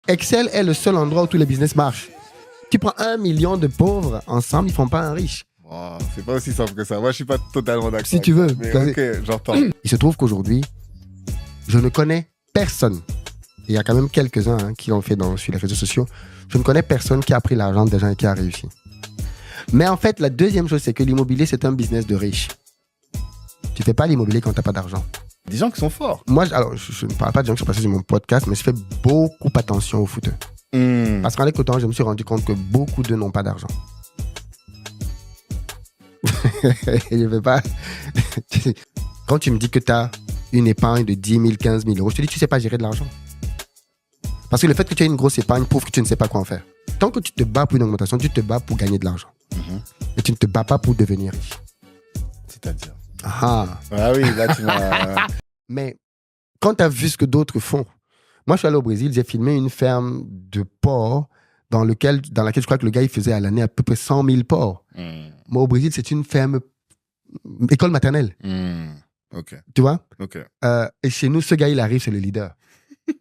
Excel est le seul endroit où tous les business marchent. Tu prends 1 million de pauvres, ensemble, ils font pas un riche. Oh, c'est pas aussi simple que ça. Moi, je suis pas totalement d'accord. Si tu veux. Mais ok, j'entends. Il se trouve qu'aujourd'hui, je ne connais personne. Il y a quand même quelques-uns qui l'ont fait sur les réseaux sociaux. Je ne connais personne qui a pris l'argent des gens et qui a réussi. Mais en fait, la deuxième chose, c'est que l'immobilier, c'est un business de riches. Tu fais pas l'immobilier quand tu n'as pas d'argent. Des gens qui sont forts. Moi, je ne parle pas de gens qui sont passés sur mon podcast, mais je fais beaucoup attention aux footeux. Parce qu'en écoutant, je me suis rendu compte que beaucoup d'eux n'ont pas d'argent. Je vais pas... Quand tu me dis que tu as une épargne de 10 000, 15 000 euros, je te dis que tu ne sais pas gérer de l'argent. Parce que le fait que tu aies une grosse épargne prouve que tu ne sais pas quoi en faire. Tant que tu te bats pour une augmentation, tu te bats pour gagner de l'argent. Et tu ne te bats pas pour devenir riche. C'est-à-dire Ah oui, là tu m'as... Mais quand tu as vu ce que d'autres font, moi je suis allé au Brésil, j'ai filmé une ferme de porcs dans laquelle je crois que le gars il faisait à l'année à peu près 100 000 porcs. Moi au Brésil, c'est une ferme école maternelle. Ok. Tu vois? Ok. Et chez nous, ce gars il arrive, c'est le leader.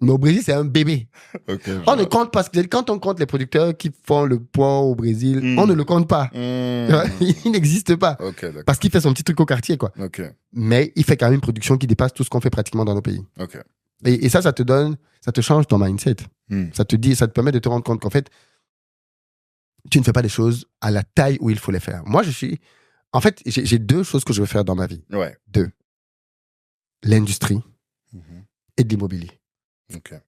Mais au Brésil, c'est un bébé. Okay, on ne compte pas. Quand on compte les producteurs qui font le porc au Brésil, on ne le compte pas. Il n'existe pas. Okay, parce qu'il fait son petit truc au quartier, quoi. Okay. Mais il fait quand même une production qui dépasse tout ce qu'on fait pratiquement dans nos pays. Okay. Et ça te change ton mindset. Ça te permet de te rendre compte qu'en fait, tu ne fais pas les choses à la taille où il faut les faire. Moi, en fait, j'ai 2 choses que je veux faire dans ma vie. Ouais. 2. L'industrie et de l'immobilier. Okay.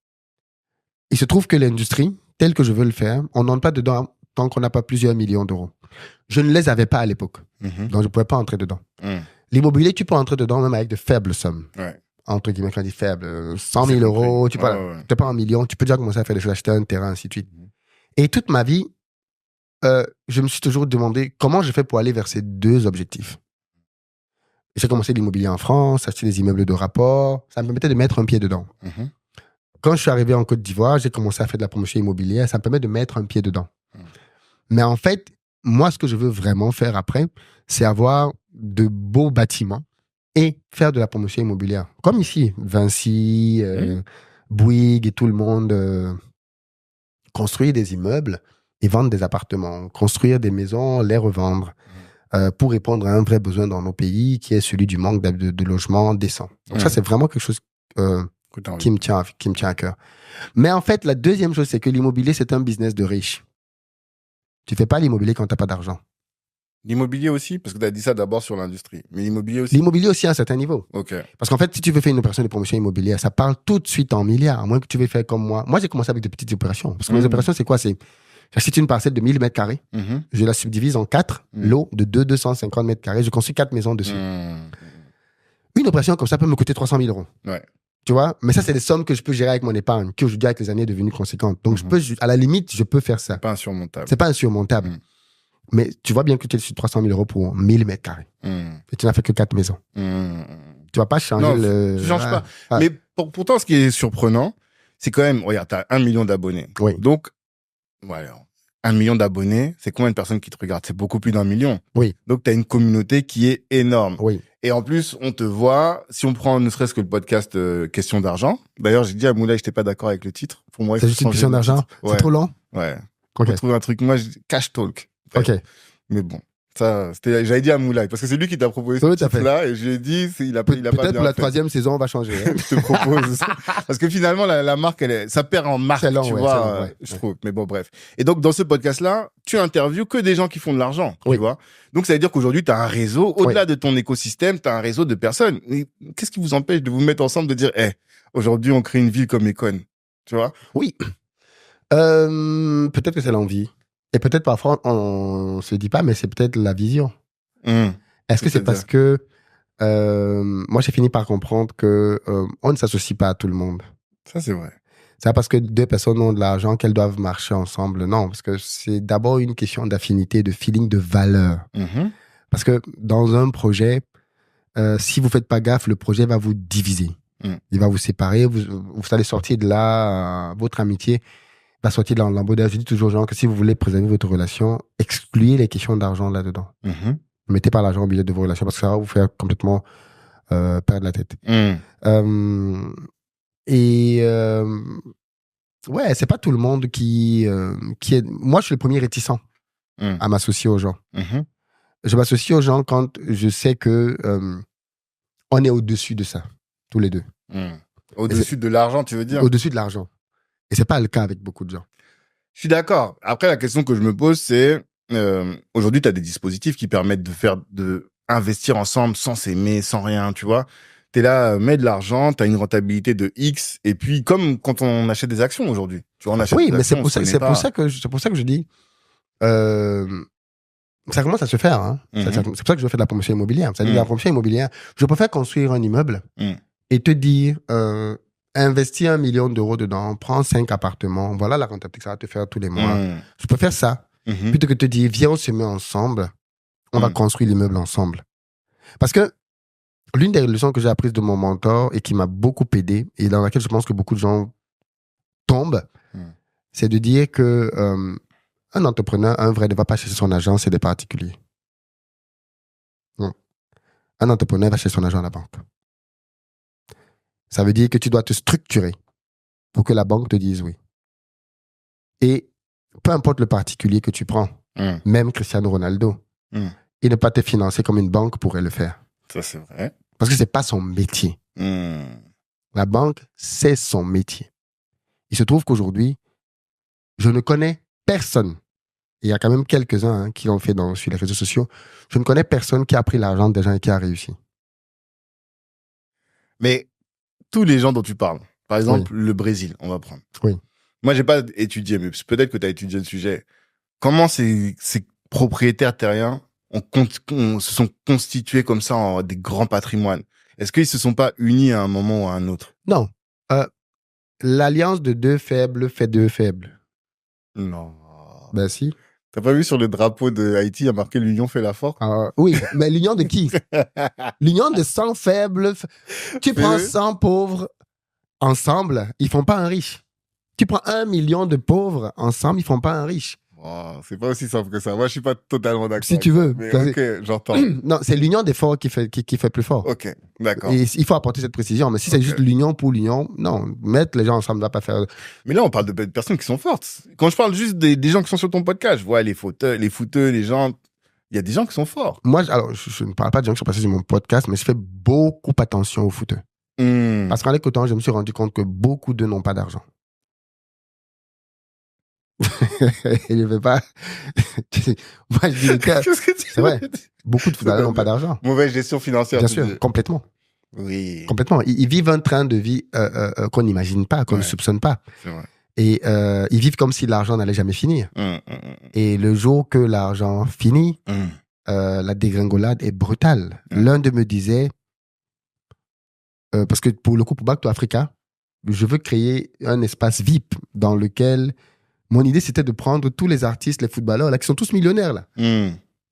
Il se trouve que l'industrie, telle que je veux le faire, on n'entre pas dedans tant qu'on n'a pas plusieurs millions d'euros. Je ne les avais pas à l'époque. Donc, je ne pouvais pas entrer dedans. L'immobilier, tu peux entrer dedans même avec de faibles sommes. Ouais. Entre guillemets, quand on dit faible, 100 000 euros, tu n'es pas en millions, tu peux déjà commencer à faire des choses, acheter un terrain, ainsi de suite. Et toute ma vie, je me suis toujours demandé comment je fais pour aller vers ces 2 objectifs. J'ai commencé l'immobilier en France, acheter des immeubles de rapport. Ça me permettait de mettre un pied dedans. Quand je suis arrivé en Côte d'Ivoire, j'ai commencé à faire de la promotion immobilière. Ça me permet de mettre un pied dedans. Mais en fait, moi, ce que je veux vraiment faire après, c'est avoir de beaux bâtiments et faire de la promotion immobilière. Comme ici, Vinci, Bouygues et tout le monde construire des immeubles et vendre des appartements. Construire des maisons, les revendre pour répondre à un vrai besoin dans nos pays qui est celui du manque de logements décents. Donc ça, c'est vraiment quelque chose... qui me tient à cœur. Mais en fait, la deuxième chose, c'est que l'immobilier, c'est un business de riches. Tu fais pas l'immobilier quand tu n'as pas d'argent. L'immobilier aussi? Parce que tu as dit ça d'abord sur l'industrie. Mais l'immobilier aussi? L'immobilier aussi à un certain niveau. Okay. Parce qu'en fait, si tu veux faire une opération de promotion immobilière, ça parle tout de suite en milliards, à moins que tu veux faire comme moi. Moi, j'ai commencé avec de petites opérations. Parce que mes opérations, c'est quoi? J'achète une parcelle de 1000 mètres carrés. Je la subdivise en 4 lots de 250 mètres carrés. Je construis 4 maisons dessus. Une opération comme ça peut me coûter 300 000 euros. Ouais. Tu vois? Mais ça, c'est des sommes que je peux gérer avec mon épargne, qui aujourd'hui, avec les années, est devenue conséquente. Donc, à la limite, je peux faire ça. C'est pas insurmontable. C'est pas insurmontable. Mais tu vois bien que tu es sur 300 000 euros pour 1000 mètres carrés. Et tu n'as fait que 4 maisons. Tu vas pas changer tu changes pas. Mais pourtant, ce qui est surprenant, c'est quand même, regarde, tu as 1 million d'abonnés. Oui. Donc, voilà. 1 million d'abonnés, c'est combien de personnes qui te regardent? C'est beaucoup plus d'1 million. Oui. Donc, tu as une communauté qui est énorme. Oui. Et en plus, on te voit, si on prend ne serait-ce que le podcast Question d'argent. D'ailleurs, j'ai dit à Moulay, je n'étais pas d'accord avec le titre. Pour moi, c'est juste une question d'argent? Ouais. C'est trop long? Ouais. Okay. On trouve un truc, moi, cash talk. Ok. Mais bon. Ça, j'avais dit à Moulay, parce que c'est lui qui t'a proposé ce titre-là, et je lui ai dit, il a pas bien peut-être pour la 3e saison, on va changer. Hein. Je te propose. Parce que finalement, la marque, ça perd en marque, long, tu vois, je trouve. Mais bon, bref. Et donc, dans ce podcast-là, tu interviews que des gens qui font de l'argent, tu vois. Donc, ça veut dire qu'aujourd'hui, tu as un réseau, au-delà de ton écosystème, tu as un réseau de personnes. Et qu'est-ce qui vous empêche de vous mettre ensemble, de dire, aujourd'hui, on crée une ville comme Econ, tu vois? Oui. Peut-être que c'est l'envie. Et peut-être parfois, on se dit pas, mais c'est peut-être la vision. Est-ce que c'est parce que moi, j'ai fini par comprendre que on ne s'associe pas à tout le monde. Ça, c'est vrai. C'est pas parce que 2 personnes ont de l'argent qu'elles doivent marcher ensemble. Non, parce que c'est d'abord une question d'affinité, de feeling, de valeur. Parce que dans un projet, si vous faites pas gaffe, le projet va vous diviser. Il va vous séparer. Vous allez sortir de là, votre amitié va sortir de l'embout. Je dis toujours aux gens que si vous voulez préserver votre relation, excluez les questions d'argent là-dedans. Ne mettez pas l'argent au milieu de vos relations parce que ça va vous faire complètement perdre la tête. Ouais, c'est pas tout le monde qui est... Moi, je suis le premier réticent à m'associer aux gens. Je m'associe aux gens quand je sais que on est au-dessus de ça, tous les deux. Au-dessus de l'argent, tu veux dire? Au-dessus de l'argent. Et c'est pas le cas avec beaucoup de gens. Je suis d'accord. Après, la question que je me pose, c'est aujourd'hui, tu as des dispositifs qui permettent de investir ensemble sans s'aimer, sans rien, tu vois. T'es là, mets de l'argent, t'as une rentabilité de X, et puis comme quand on achète des actions aujourd'hui, tu vois, on achète des mais actions, c'est pour ça que je dis, ça commence à se faire. Hein. C'est pour ça que je fais de la promotion immobilière. C'est-à-dire la promotion immobilière, je préfère construire un immeuble et te dire, investis 1 million d'euros dedans, prends 5 appartements, voilà la rentabilité que ça va te faire tous les mois. Je préfère ça, plutôt que de te dire, viens, on se met ensemble, on va construire l'immeuble ensemble. Parce que l'une des leçons que j'ai apprises de mon mentor et qui m'a beaucoup aidé, et dans laquelle je pense que beaucoup de gens tombent, c'est de dire que un entrepreneur, un vrai, ne va pas chercher son agent, c'est des particuliers. Non. Un entrepreneur va chercher son agent à la banque. Ça veut dire que tu dois te structurer pour que la banque te dise oui. Et peu importe le particulier que tu prends, même Cristiano Ronaldo, il ne pas te financer comme une banque pourrait le faire. Ça, c'est vrai. Parce que c'est pas son métier. La banque, c'est son métier. Il se trouve qu'aujourd'hui, je ne connais personne. Il y a quand même quelques-uns qui l'ont fait sur les réseaux sociaux. Je ne connais personne qui a pris l'argent des gens et qui a réussi. Mais tous les gens dont tu parles, par exemple, le Brésil, on va prendre. Oui. Moi, j'ai pas étudié, mais peut-être que tu as étudié le sujet. Comment ces propriétaires terriens se sont constitués comme ça en des grands patrimoines? Est-ce qu'ils se sont pas unis à un moment ou à un autre? Non. L'alliance de deux faibles fait deux faibles. Non. Ben si. T'as pas vu sur le drapeau de Haïti, il y a marqué l'union fait la force? Oui, mais l'union de qui? L'union de 100 faibles. Tu prends 100 pauvres ensemble, ils font pas un riche. Tu prends 1 million de pauvres ensemble, ils font pas un riche. Oh, c'est pas aussi simple que ça. Moi, je suis pas totalement d'accord. Si tu veux. Mais ok, j'entends. Non, c'est l'union des forts qui fait plus fort. Ok, d'accord. Et il faut apporter cette précision. Mais si c'est juste l'union pour l'union, non. Mettre les gens ensemble ne va pas faire... Mais là, on parle de personnes qui sont fortes. Quand je parle juste des gens qui sont sur ton podcast, je vois les footeux, les gens... Il y a des gens qui sont forts. Moi, alors, je ne parle pas de gens qui sont passés sur mon podcast, mais je fais beaucoup attention aux footeux. Parce qu'en l'écoutant, je me suis rendu compte que beaucoup d'eux n'ont pas d'argent. Je ne vais pas... Moi, je dis c'est vrai. Beaucoup de footballeurs n'ont pas d'argent. Mauvaise gestion financière. Bien sûr, complètement. Oui. Complètement. Ils vivent un train de vie qu'on n'imagine pas, qu'on ne soupçonne pas. C'est vrai. Et ils vivent comme si l'argent n'allait jamais finir. Et le jour que l'argent finit, la dégringolade est brutale. L'un d'eux me disait, parce que pour le coup, pour Back to Africa, je veux créer un espace VIP dans lequel mon idée, c'était de prendre tous les artistes, les footballeurs, là, qui sont tous millionnaires, là,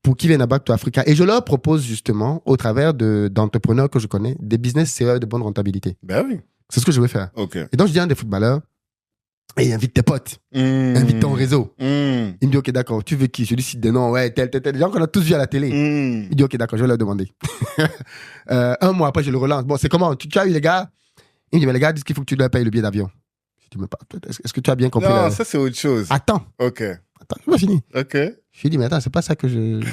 pour qu'ils viennent à Back to Africa. Et je leur propose justement, au travers d'entrepreneurs que je connais, des business sérieux de bonne rentabilité. Ben oui. C'est ce que je veux faire. Okay. Et donc, je dis à un des footballeurs, hey, invite tes potes, invite ton réseau. Il me dit, ok, d'accord, tu veux qui? Je lui cite des noms, ouais, tel. Les gens qu'on a tous vus à la télé. Il dit, ok, d'accord, je vais leur demander. Un mois après, je le relance. Bon, c'est comment? Tu as eu les gars? Il me dit, mais les gars disent qu'il faut que tu leur payes le billet d'avion. Je dis, mais est-ce que tu as bien compris? Non, ça, c'est autre chose. Attends. Ok. Attends, je pas fini. Ok. Je lui dis, mais attends, c'est pas ça que je...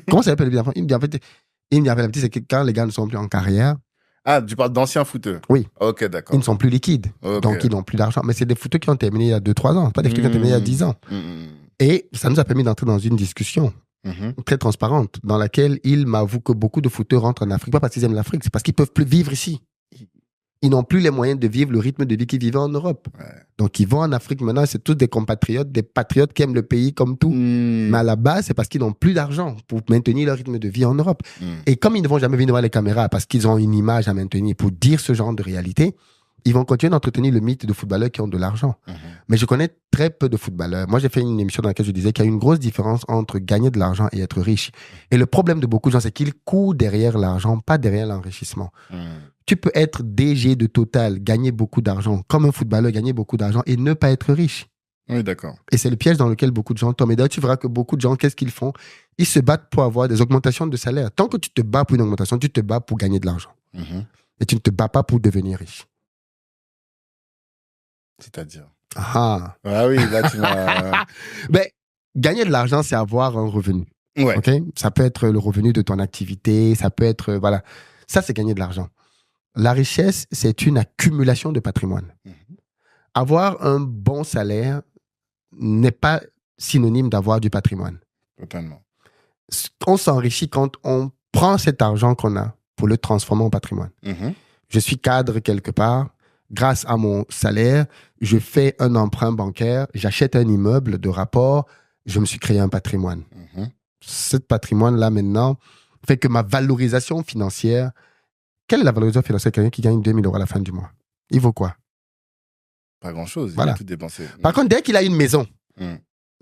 Comment ça s'appelle le billet d'avion? Il me dit, en fait, c'est que quand les gars ne sont plus en carrière... Ah, tu parles d'anciens footeux? Oui. Ok, d'accord. Ils ne sont plus liquides. Okay. Donc, ils n'ont plus d'argent. Mais c'est des footeux qui ont terminé il y a 2-3 ans. Pas des footeux qui ont terminé il y a 10 ans. Et ça nous a permis d'entrer dans une discussion très transparente dans laquelle il m'avoue que beaucoup de footeux rentrent en Afrique. Pas parce qu'ils aiment l'Afrique, c'est parce qu'ils ne peuvent plus vivre ici. Ils n'ont plus les moyens de vivre le rythme de vie qu'ils vivaient en Europe. Ouais. Donc, ils vont en Afrique maintenant. C'est tous des compatriotes, des patriotes qui aiment le pays comme tout. Mais à la base, c'est parce qu'ils n'ont plus d'argent pour maintenir leur rythme de vie en Europe. Et comme ils ne vont jamais venir devant les caméras parce qu'ils ont une image à maintenir pour dire ce genre de réalité, ils vont continuer d'entretenir le mythe de footballeurs qui ont de l'argent. Mais je connais très peu de footballeurs. Moi, j'ai fait une émission dans laquelle je disais qu'il y a une grosse différence entre gagner de l'argent et être riche. Et le problème de beaucoup de gens, c'est qu'ils courent derrière l'argent, pas derrière l'enrichissement. Tu peux être DG de Total, gagner beaucoup d'argent, comme un footballeur, gagner beaucoup d'argent et ne pas être riche. Oui, d'accord. Et c'est le piège dans lequel beaucoup de gens tombent. Et d'ailleurs, tu verras que beaucoup de gens, qu'est-ce qu'ils font? Ils se battent pour avoir des augmentations de salaire. Tant que tu te bats pour une augmentation, tu te bats pour gagner de l'argent. Et tu ne te bats pas pour devenir riche. C'est-à-dire? Ah. Ah oui, là, tu m'as... Ben, gagner de l'argent, c'est avoir un revenu. Ouais. OK? Ça peut être le revenu de ton activité, ça peut être, voilà. Ça, c'est gagner de l'argent. La richesse, c'est une accumulation de patrimoine. Avoir un bon salaire n'est pas synonyme d'avoir du patrimoine. Totalement. On s'enrichit quand on prend cet argent qu'on a pour le transformer en patrimoine. Je suis cadre quelque part. Grâce à mon salaire, je fais un emprunt bancaire, j'achète un immeuble de rapport, je me suis créé un patrimoine. Ce patrimoine-là, maintenant, fait que ma valorisation financière, quelle est la valorisation financière de quelqu'un qui gagne 2 000 € à la fin du mois? Il vaut quoi? Pas grand-chose, Voilà. Il a tout dépensé. Par contre, dès qu'il a une maison,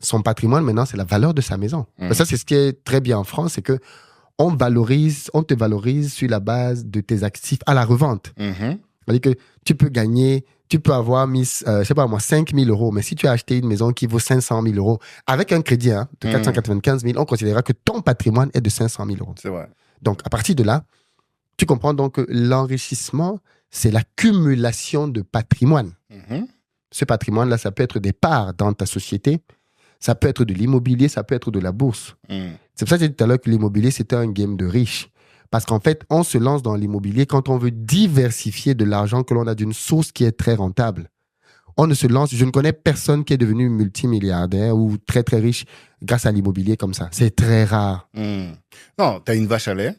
son patrimoine, maintenant, c'est la valeur de sa maison. Ça, c'est ce qui est très bien en France, c'est que on te valorise sur la base de tes actifs à la revente. C'est-à-dire que tu peux avoir mis, je sais pas moi, 5 000 €, mais si tu as acheté une maison qui vaut 500 000 € avec un crédit de 495 000, on considérera que ton patrimoine est de 500 000 €. C'est vrai. Donc, à partir de là, tu comprends donc que l'enrichissement, c'est l'accumulation de patrimoine. Ce patrimoine-là, ça peut être des parts dans ta société, ça peut être de l'immobilier, ça peut être de la bourse. C'est pour ça que j'ai dit tout à l'heure que l'immobilier, c'était un game de riches. Parce qu'en fait, on se lance dans l'immobilier quand on veut diversifier de l'argent que l'on a d'une source qui est très rentable. On ne se lance, je ne connais personne qui est devenu multimilliardaire ou très très riche grâce à l'immobilier comme ça. C'est très rare. Non, tu as une vache à lait.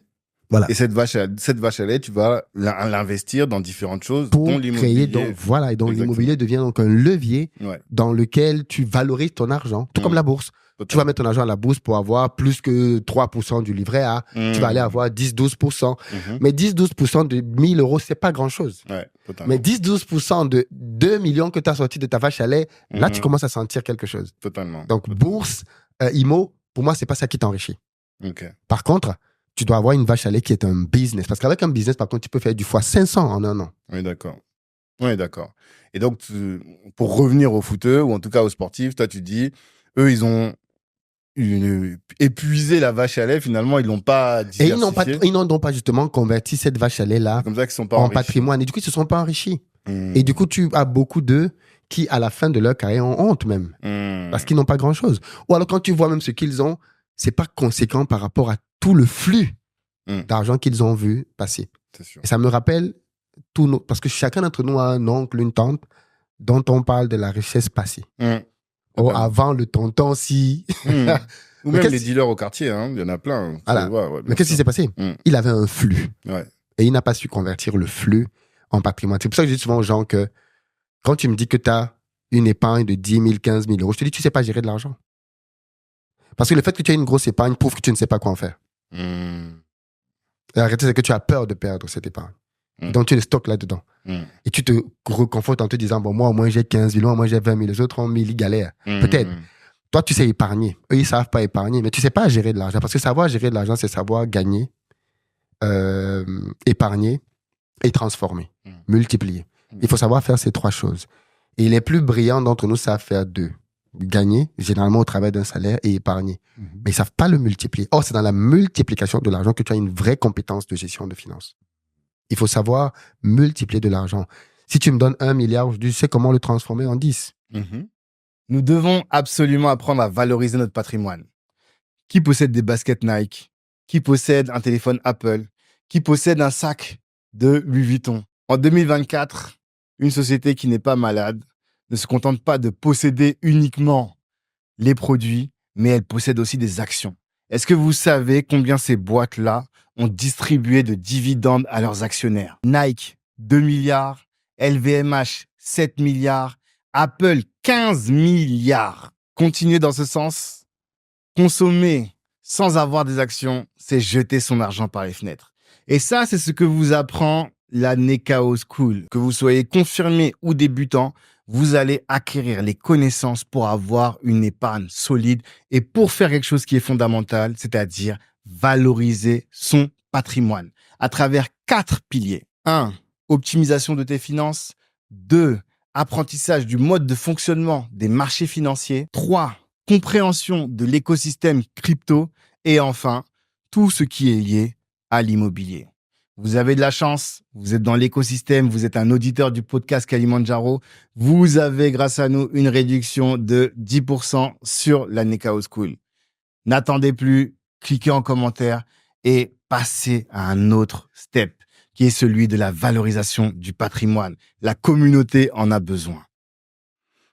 Voilà. Et cette vache à lait, tu vas l'investir dans différentes choses, pour dont l'immobilier. créer et donc l'immobilier devient donc un levier dans lequel tu valorises ton argent, tout comme la bourse. Tu vas mettre ton argent à la bourse pour avoir plus que 3% du livret A. Tu vas aller avoir 10-12%. Mais 10-12% de 1 000 €, c'est pas grand-chose. Mais 10-12% de 2 millions que tu as sorti de ta vache à lait, là, tu commences à sentir quelque chose. Donc, bourse, IMO, pour moi, c'est pas ça qui t'enrichit. Par contre, tu dois avoir une vache à lait qui est un business. Parce qu'avec un business, par contre, tu peux faire du fois 500 en un an. Oui, d'accord. Et donc, pour revenir aux footeux, ou en tout cas aux sportifs, toi, tu dis, eux, ils ont épuisé la vache à lait, finalement, ils l'ont pas diversifié. Et ils n'ont pas justement converti cette vache à lait-là en patrimoine. Et du coup, ils ne se sont pas enrichis. Et du coup, tu as beaucoup d'eux qui, à la fin de leur carrière, ont honte même. Parce qu'ils n'ont pas grand-chose. Ou alors, quand tu vois même ce qu'ils ont, c'est pas conséquent par rapport à tout le flux d'argent qu'ils ont vu passer. C'est sûr. Et ça me rappelle parce que chacun d'entre nous a un oncle, une tante dont on parle de la richesse passée. Avant le tonton, si. Ou même les dealers au quartier, il y en a plein. Voilà. Mais qu'est-ce qui s'est passé? Il avait un flux. Et il n'a pas su convertir le flux en patrimoine. C'est pour ça que je dis souvent aux gens que quand tu me dis que tu as une épargne de 10 000, 15 000 €, je te dis, tu ne sais pas gérer de l'argent. Parce que le fait que tu aies une grosse épargne prouve que tu ne sais pas quoi en faire. La réalité, c'est que tu as peur de perdre cette épargne. Donc, tu le stockes là-dedans. Et tu te reconfortes en te disant, bon, moi, au moins, j'ai 15 000 €, moi, j'ai 20 000, les autres ont 1000, ils galèrent. Peut-être. Toi, tu sais épargner. Eux, ils ne savent pas épargner, mais tu ne sais pas gérer de l'argent. Parce que savoir gérer de l'argent, c'est savoir gagner, épargner et transformer, multiplier. Il faut savoir faire ces 3 choses. Et les plus brillants d'entre nous savent faire 2. Gagner, généralement au travers d'un salaire, et épargner. Mais ils ne savent pas le multiplier. Or, c'est dans la multiplication de l'argent que tu as une vraie compétence de gestion de finances. Il faut savoir multiplier de l'argent. Si tu me donnes 1 milliard aujourd'hui, je sais comment le transformer en 10. Nous devons absolument apprendre à valoriser notre patrimoine. Qui possède des baskets Nike? Qui possède un téléphone Apple? Qui possède un sac de Louis Vuitton? En 2024, une société qui n'est pas malade ne se contente pas de posséder uniquement les produits, mais elle possède aussi des actions. Est-ce que vous savez combien ces boîtes-là ont distribué de dividendes à leurs actionnaires? Nike, 2 milliards. LVMH, 7 milliards. Apple, 15 milliards. Continuer dans ce sens, consommer sans avoir des actions, c'est jeter son argent par les fenêtres. Et ça, c'est ce que vous apprend la Nekao School. Que vous soyez confirmé ou débutant, vous allez acquérir les connaissances pour avoir une épargne solide et pour faire quelque chose qui est fondamental, c'est-à-dire valoriser son patrimoine à travers 4 piliers. 1. Optimisation de tes finances. 2. Apprentissage du mode de fonctionnement des marchés financiers. 3. Compréhension de l'écosystème crypto. Et enfin, tout ce qui est lié à l'immobilier. vous avez de la chance, vous êtes dans l'écosystème, vous êtes un auditeur du podcast Kalimandjaro, vous avez grâce à nous une réduction de 10% sur la Nekao School. N'attendez plus, cliquez en commentaire et passez à un autre step qui est celui de la valorisation du patrimoine. La communauté en a besoin.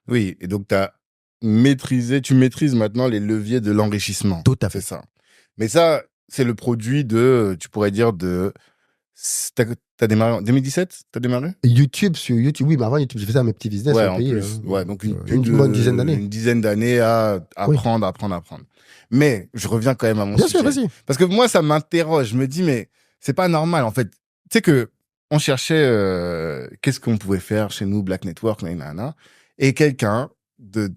Oui, et donc tu maîtrises maintenant les leviers de l'enrichissement. Tout à fait. C'est ça. Mais ça, c'est le produit de, tu pourrais dire, t'as démarré en 2017? T'as démarré? Sur YouTube, oui, mais avant YouTube, je faisais mes petits business ouais, au pays. Ouais, donc une bonne dizaine d'années. Une dizaine d'années à apprendre. Mais je reviens quand même à mon sujet. Bien sûr, vas-y. Parce que moi, ça m'interroge. Je me dis, mais c'est pas normal, en fait. Tu sais que on cherchait qu'est-ce qu'on pouvait faire chez nous, Black Network, nanana, et quelqu'un de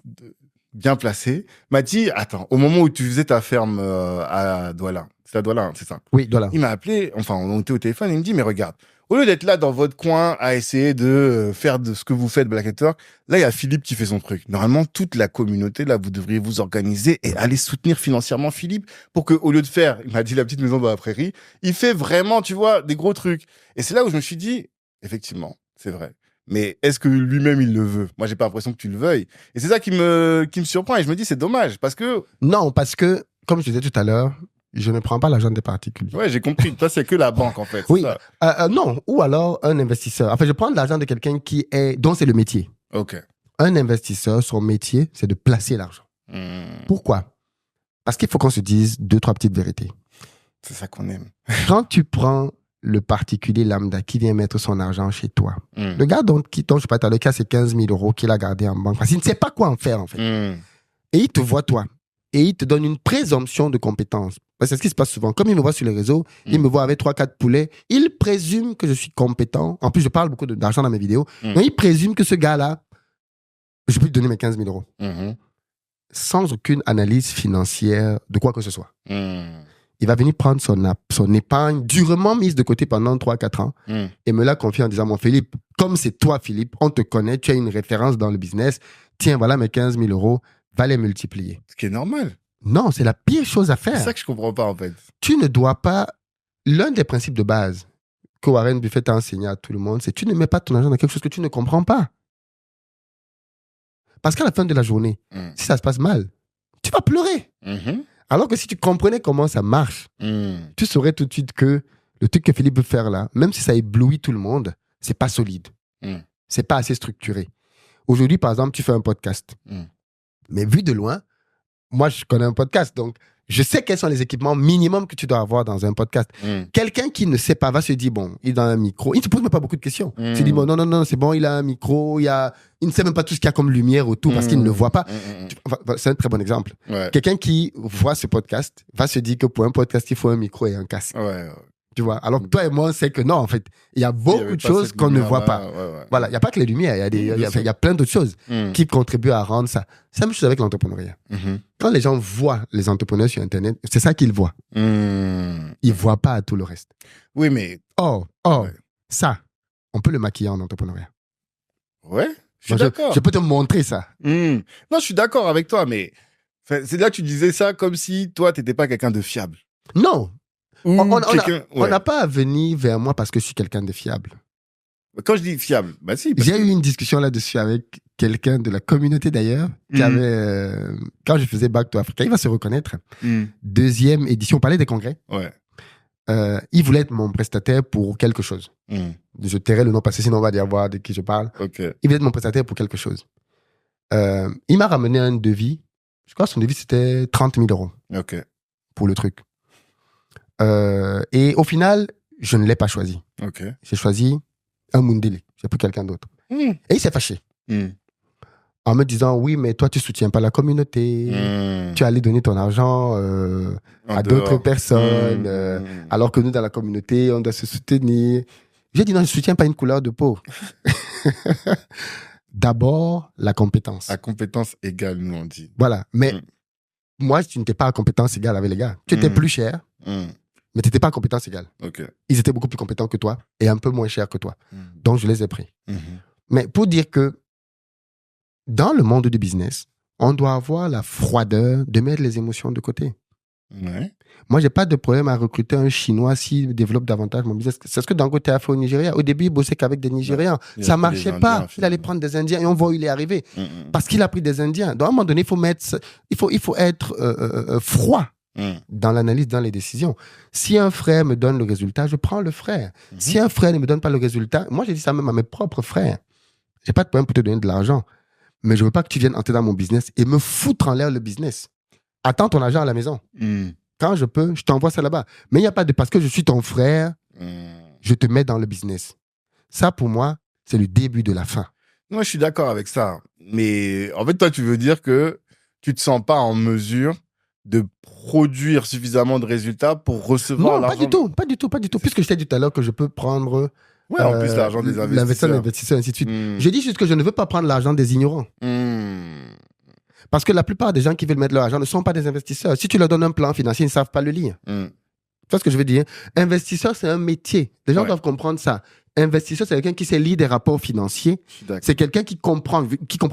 bien placé m'a dit, attends, au moment où tu faisais ta ferme à Douala, c'est à Douala, hein, c'est ça? Oui, Douala. Il m'a appelé, enfin, on était au téléphone, il me dit, mais regarde, au lieu d'être là dans votre coin à essayer de faire de ce que vous faites, Black Network, là, il y a Philippe qui fait son truc. Normalement, toute la communauté, là, vous devriez vous organiser et aller soutenir financièrement Philippe pour que, au lieu de faire, il m'a dit la petite maison dans la prairie, il fait vraiment, tu vois, des gros trucs. Et c'est là où je me suis dit, effectivement, c'est vrai. Mais est-ce que lui-même, il le veut? Moi, j'ai pas l'impression que tu le veuilles. Et c'est ça qui me surprend. Et je me dis, c'est dommage parce que... Non, parce que, comme je disais tout à l'heure, je ne prends pas l'argent des particuliers. Ouais, j'ai compris. Toi, c'est que la banque, en fait. Oui. Non. Ou alors, un investisseur. Enfin, je prends de l'argent de quelqu'un dont c'est le métier. OK. Un investisseur, son métier, c'est de placer l'argent. Pourquoi? Parce qu'il faut qu'on se dise 2-3 petites vérités. C'est ça qu'on aime. Quand tu prends le particulier lambda qui vient mettre son argent chez toi, le gars dont je parle, le cas, c'est 15 000 € qu'il a gardé en banque parce qu'il ne sait pas quoi en faire, en fait. Et il te voit, toi. Et il te donne une présomption de compétence. Parce que c'est ce qui se passe souvent. Comme il me voit sur les réseaux, il me voit avec 3-4 poulets, il présume que je suis compétent. En plus, je parle beaucoup d'argent dans mes vidéos. Donc, il présume que ce gars-là, je peux lui donner mes 15 000 €. Sans aucune analyse financière de quoi que ce soit. Il va venir prendre son épargne durement mise de côté pendant 3-4 ans et me la confier en disant, mon Philippe, comme c'est toi, Philippe, on te connaît, tu as une référence dans le business, tiens, voilà mes 15 000 €, va les multiplier. Ce qui est normal. Non, c'est la pire chose à faire. C'est ça que je comprends pas, en fait. Tu ne dois pas... L'un des principes de base que Warren Buffett a enseigné à tout le monde, c'est tu ne mets pas ton argent dans quelque chose que tu ne comprends pas. Parce qu'à la fin de la journée, si ça se passe mal, tu vas pleurer. Alors que si tu comprenais comment ça marche, tu saurais tout de suite que le truc que Philippe veut faire là, même si ça éblouit tout le monde, c'est pas solide. C'est pas assez structuré. Aujourd'hui, par exemple, tu fais un podcast. Mais vu de loin, moi, je connais un podcast, donc je sais quels sont les équipements minimums que tu dois avoir dans un podcast. Quelqu'un qui ne sait pas va se dire, bon, il a un micro. Il ne te pose même pas beaucoup de questions. Il se dit, bon, non, c'est bon, il a un micro, il ne sait même pas tout ce qu'il y a comme lumière autour parce qu'il ne le voit pas. Enfin, c'est un très bon exemple. Quelqu'un qui voit ce podcast va se dire que pour un podcast, il faut un micro et un casque. Tu vois, alors que toi et moi, on sait que non, en fait, il y a beaucoup de choses qu'on ne voit pas. Voilà, il n'y a pas que les lumières, il y a plein d'autres choses qui contribuent à rendre ça. C'est la même chose avec l'entrepreneuriat. Quand les gens voient les entrepreneurs sur Internet, c'est ça qu'ils voient. Ils ne voient pas tout le reste. Oui, mais... Ça, on peut le maquiller en entrepreneuriat. Ouais, je suis d'accord. Je peux te montrer ça. Non, je suis d'accord avec toi, mais c'est là que tu disais ça comme si toi, tu n'étais pas quelqu'un de fiable. Non. On n'a pas à venir vers moi parce que je suis quelqu'un de fiable. Quand je dis fiable, bah si. J'ai eu une discussion là-dessus avec quelqu'un de la communauté d'ailleurs, qui avait, quand je faisais Back to Africa, il va se reconnaître. 2e édition, on parlait des congrès. Il voulait être mon prestataire pour quelque chose. Je tairai le nom parce que sinon on va dire voir de qui je parle. Il voulait être mon prestataire pour quelque chose. Il m'a ramené un devis. Je crois que son devis c'était 30 000 € pour le truc. Et au final, je ne l'ai pas choisi. J'ai choisi un Mundele. J'ai pris quelqu'un d'autre. Et il s'est fâché. En me disant, oui, mais toi, tu ne soutiens pas la communauté. Tu allais donner ton argent à d'autres personnes. Alors que nous, dans la communauté, on doit se soutenir. J'ai dit, non, je ne soutiens pas une couleur de peau. D'abord, la compétence. À compétence égale, nous, on dit. Voilà. Mais moi, tu n'étais pas à compétence égale avec les gars. Tu étais plus cher. Mais tu n'étais pas à compétence égale. Ils étaient beaucoup plus compétents que toi et un peu moins chers que toi. Donc, je les ai pris. Mais pour dire que dans le monde du business, on doit avoir la froideur de mettre les émotions de côté. Ouais. Moi, j'ai pas de problème à recruter un Chinois s'il développe davantage mon business. C'est ce que Dangote a fait au Nigeria. Au début, il bossait qu'avec des Nigérians. Ouais. Ça marchait pas. Il allait prendre des Indiens et on voit où il est arrivé. Parce qu'il a pris des Indiens. Donc, à un moment donné, il faut être froid dans l'analyse, dans les décisions. Si un frère me donne le résultat, je prends le frère. Si un frère ne me donne pas le résultat, moi, j'ai dit ça même à mes propres frères. J'ai pas de problème pour te donner de l'argent. Mais je veux pas que tu viennes entrer dans mon business et me foutre en l'air le business. Attends ton argent à la maison. Quand je peux, je t'envoie ça là-bas. Mais il n'y a pas de parce que je suis ton frère, je te mets dans le business. Ça, pour moi, c'est le début de la fin. Moi, je suis d'accord avec ça. Mais en fait, toi, tu veux dire que tu te sens pas en mesure de produire suffisamment de résultats pour recevoir l'argent. Non, pas du tout. Puisque je t'ai dit tout à l'heure que je peux prendre... Ouais, en plus, l'argent des investisseurs, ainsi de suite. Je dis juste que je ne veux pas prendre l'argent des ignorants. Parce que la plupart des gens qui veulent mettre leur argent ne sont pas des investisseurs. Si tu leur donnes un plan financier, ils ne savent pas le lire. Tu vois ce que je veux dire? Investisseur, c'est un métier. Les gens doivent comprendre ça. Investisseur, c'est quelqu'un qui sait lire des rapports financiers. C'est quelqu'un qui comprend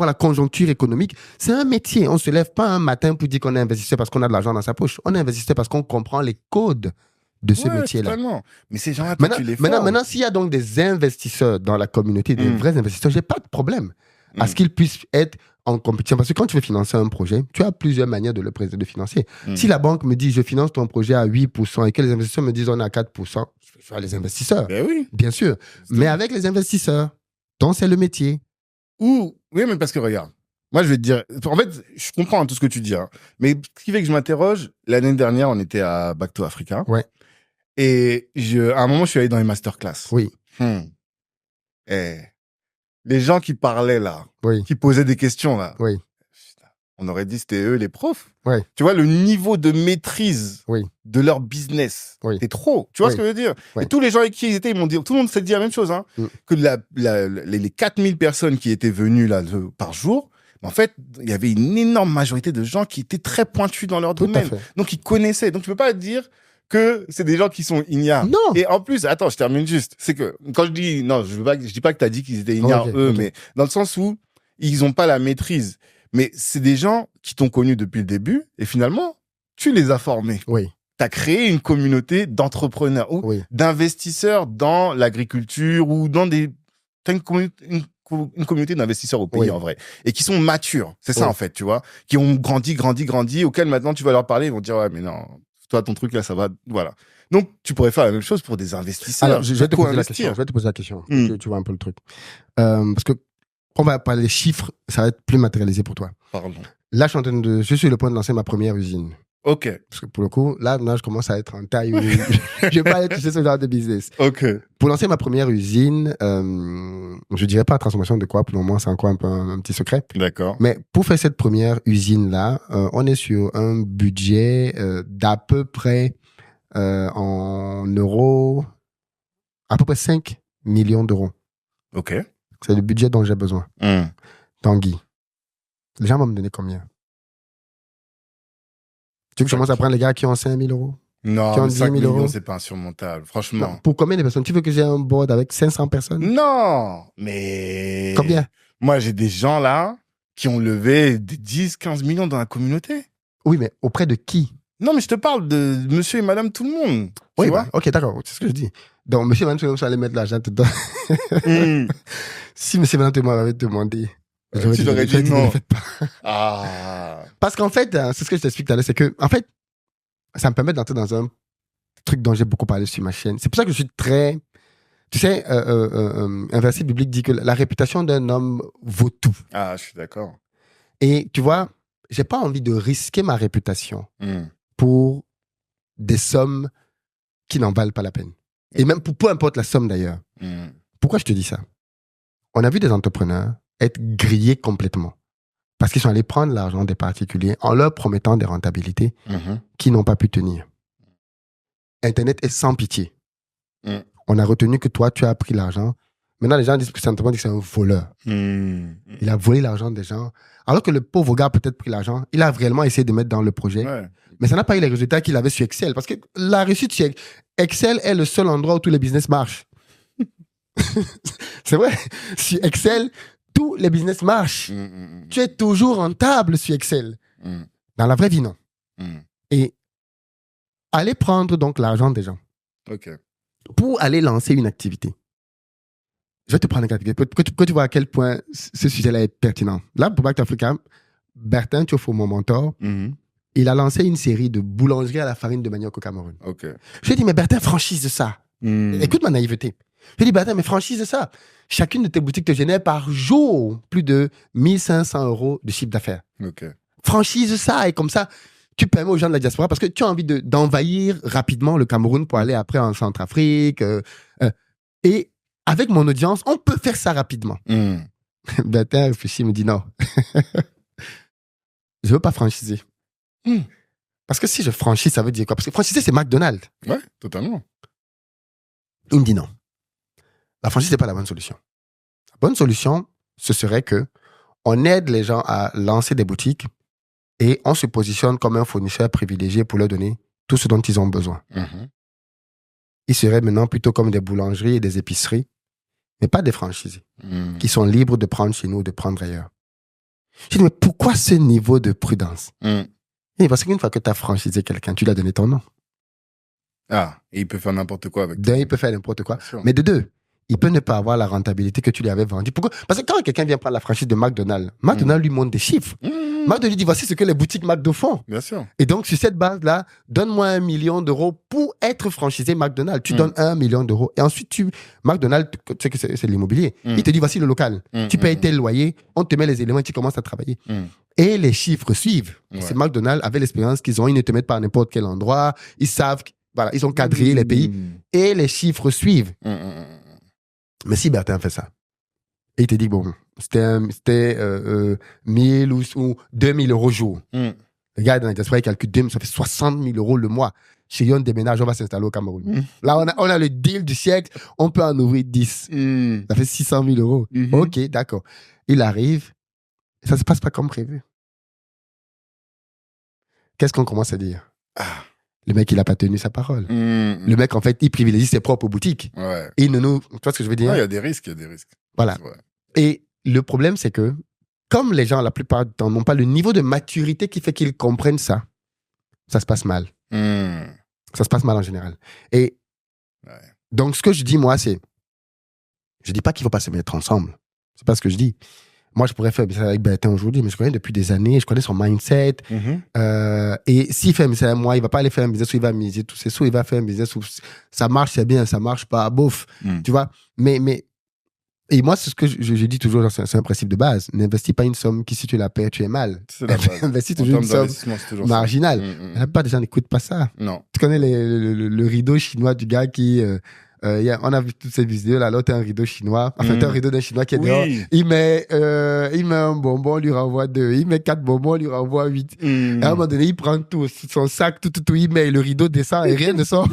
la conjoncture économique. C'est un métier. On ne se lève pas un matin pour dire qu'on est investisseur parce qu'on a de l'argent dans sa poche. On est investisseur parce qu'on comprend les codes de ce métier-là. Totalement. Mais ces gens-là, tu les formes. Maintenant, s'il y a donc des investisseurs dans la communauté, des vrais investisseurs, j'ai pas de problème à ce qu'ils puissent être en compétition. Parce que quand tu veux financer un projet, tu as plusieurs manières de le financer. Si la banque me dit, je finance ton projet à 8% et que les investisseurs me disent, on est à 4%, je vais les investisseurs. Ben oui. Bien sûr. Mais avec les investisseurs, dont c'est le métier. Oui, mais parce que regarde, moi, je vais te dire, en fait, je comprends tout ce que tu dis, hein, mais ce qui fait que je m'interroge, l'année dernière, on était à Back to Africa. Ouais. Et à un moment, je suis allé dans les masterclass. Oui. Les gens qui parlaient là, qui posaient des questions là, on aurait dit c'était eux les profs. Tu vois, le niveau de maîtrise de leur business, c'est trop. Tu vois ce que je veux dire? Et tous les gens avec qui ils étaient, ils m'ont dit, tout le monde s'est dit la même chose, hein, que les 4000 personnes qui étaient venues là par jour, en fait, il y avait une énorme majorité de gens qui étaient très pointus dans leur domaine. Donc, ils connaissaient. Donc, tu peux pas dire que c'est des gens qui sont ignares. Non. Et en plus, attends, je termine juste. C'est que quand je dis, non, je dis pas que t'as dit qu'ils étaient ignares, eux, mais dans le sens où ils ont pas la maîtrise. Mais c'est des gens qui t'ont connu depuis le début et finalement, tu les as formés. T'as créé une communauté d'entrepreneurs ou d'investisseurs dans l'agriculture ou dans t'as une communauté d'investisseurs au pays, en vrai. Et qui sont matures. C'est ça, en fait, tu vois. Qui ont grandi, auxquels maintenant tu vas leur parler, ils vont dire, ouais, mais non, toi, ton truc là, ça va, voilà. Donc, tu pourrais faire la même chose pour des investisseurs. Alors, je vais te poser la question. Tu vois un peu le truc. Parce que, on va parler des chiffres, ça va être plus matérialisé pour toi. Pardon. Là, je suis sur le point de lancer ma première usine. Ok. Parce que pour le coup, là, je commence à être en taille où je vais pas aller toucher ce genre de business. Ok. Pour lancer ma première usine, je dirais pas transformation de quoi, pour le moment, c'est encore un petit secret. D'accord. Mais pour faire cette première usine-là, on est sur un budget d'à peu près en euros, à peu près 5 millions d'euros. Ok. C'est le budget dont j'ai besoin. Tanguy. Les gens vont me donner combien? Tu veux que je commence à prendre les gars qui ont 5 000 euros? Non, 5 millions, c'est pas insurmontable, franchement. Non. Pour combien de personnes? Tu veux que j'ai un board avec 500 personnes? Non, mais... Combien? Moi, j'ai des gens là qui ont levé des 10, 15 millions dans la communauté. Oui, mais auprès de qui? Non, mais je te parle de monsieur et madame tout le monde. Oui, tu vois? Ok, d'accord, c'est ce que je dis. Donc, monsieur et madame tout le monde, allez mettre l'argent dedans. Si monsieur et madame tout le monde avaient demandé, tu l'aurais dit non. Ne faites pas. Parce qu'en fait, c'est ce que je t'explique tout à l'heure, c'est que, en fait, ça me permet d'entrer dans un truc dont j'ai beaucoup parlé sur ma chaîne. C'est pour ça que je suis très... Tu sais, un verset biblique dit que la réputation d'un homme vaut tout. Ah, je suis d'accord. Et tu vois, j'ai pas envie de risquer ma réputation pour des sommes qui n'en valent pas la peine. Et même pour peu importe la somme d'ailleurs. Pourquoi je te dis ça? On a vu des entrepreneurs être grillés complètement parce qu'ils sont allés prendre l'argent des particuliers en leur promettant des rentabilités qui n'ont pas pu tenir. Internet est sans pitié. On a retenu que toi, tu as pris l'argent. Maintenant, les gens disent que c'est un voleur. Il a volé l'argent des gens. Alors que le pauvre gars a peut-être pris l'argent. Il a réellement essayé de mettre dans le projet. Mais ça n'a pas eu les résultats qu'il avait sur Excel. Parce que la réussite sur Excel est le seul endroit où tous les business marchent. C'est vrai. Sur Excel, tous les business marchent. Tu es toujours rentable sur Excel. Dans la vraie vie, non. Et aller prendre donc l'argent des gens pour aller lancer une activité. Je vais te prendre un cas que tu vois à quel point ce sujet-là est pertinent. Là, pour Back to Africa, Bertin Thiofo, mon mentor, il a lancé une série de boulangeries à la farine de manioc au Cameroun. Je lui ai dit, mais Bertin, franchise ça. Écoute ma naïveté. Je lui ai dit, Bertin, mais franchise ça. Chacune de tes boutiques te génère par jour plus de 1500 € de chiffre d'affaires. Franchise ça, et comme ça, tu permets aux gens de la diaspora, parce que tu as envie d'envahir rapidement le Cameroun pour aller après en Centrafrique. Et avec mon audience, on peut faire ça rapidement. Bertin réfléchit, me dit non. Je veux pas franchiser. Parce que si je franchise, ça veut dire quoi? Parce que franchiser, c'est McDonald's. Ouais, totalement. Il me dit non. La franchise, c'est pas la bonne solution. La bonne solution, ce serait que on aide les gens à lancer des boutiques et on se positionne comme un fournisseur privilégié pour leur donner tout ce dont ils ont besoin. Ils seraient maintenant plutôt comme des boulangeries et des épiceries, mais pas des franchisés, qui sont libres de prendre chez nous ou de prendre ailleurs. Je dis, mais pourquoi ce niveau de prudence? Parce qu'une fois que tu as franchisé quelqu'un, tu lui as donné ton nom. Ah, et il peut faire n'importe quoi avec D'un, il peut faire n'importe quoi. Mais de deux, il peut ne pas avoir la rentabilité que tu lui avais vendue. Pourquoi? Parce que quand quelqu'un vient prendre la franchise de McDonald's, McDonald's lui montre des chiffres. McDonald's lui dit, voici ce que les boutiques McDo font. Bien sûr. Et donc, sur cette base-là, donne-moi 1 million d'euros pour être franchisé McDonald's. Tu donnes 1 million d'euros. Et ensuite, McDonald's, tu sais que c'est de l'immobilier. Il te dit, voici le local. Tu payes tel loyer, on te met les éléments et tu commences à travailler. Et les chiffres suivent. C'est McDonald's, avec l'expérience qu'ils ont, ils ne te mettent pas à n'importe quel endroit. Ils savent, voilà, ils ont quadrillé les pays. Et les chiffres suivent. Mais si Bertin fait ça, et il te dit, bon, c'était 1000 ou 2000 € jour. Le gars dans la diaspora, il calcule 2000, ça fait 60 000 € le mois. Chérie, on déménage, on va s'installer au Cameroun. Là, on a le deal du siècle, on peut en ouvrir 10. Ça fait 600 000 €. Ok, d'accord. Il arrive, ça ne se passe pas comme prévu. Qu'est-ce qu'on commence à dire? Le mec, il n'a pas tenu sa parole. Le mec, en fait, il privilégie ses propres boutiques. Et il ne nous... Tu vois ce que je veux dire? Il y a des risques, Voilà. Et le problème, c'est que, comme les gens, la plupart du temps, n'ont pas le niveau de maturité qui fait qu'ils comprennent ça, ça se passe mal. Ça se passe mal en général. Et donc, ce que je dis, moi, c'est... Je dis pas qu'il faut pas se mettre ensemble. C'est pas ce que je dis. Moi, je pourrais faire ça avec Bertin aujourd'hui, mais je connais depuis des années, je connais son mindset. Et s'il fait un business avec moi, il va pas aller faire un business où il va miser tous ses sous, il va faire un business où ça marche, c'est bien, ça marche pas, bof. Tu vois? Et moi, c'est ce que je dis toujours, c'est un principe de base. N'investis pas une somme qui, si tu la perds, tu es mal. Investis toujours une somme marginale. La plupart des gens n'écoutent pas ça. Non. Tu connais le rideau chinois du gars qui... on a vu toutes ces vidéos là, t'as un rideau chinois, enfin t'as un rideau d'un chinois qui est dehors, il met un bonbon, on lui renvoie 2, il met 4 bonbons, on lui renvoie 8. Et à un moment donné, il prend tout, son sac, tout, il met, et le rideau descend et rien ne sort.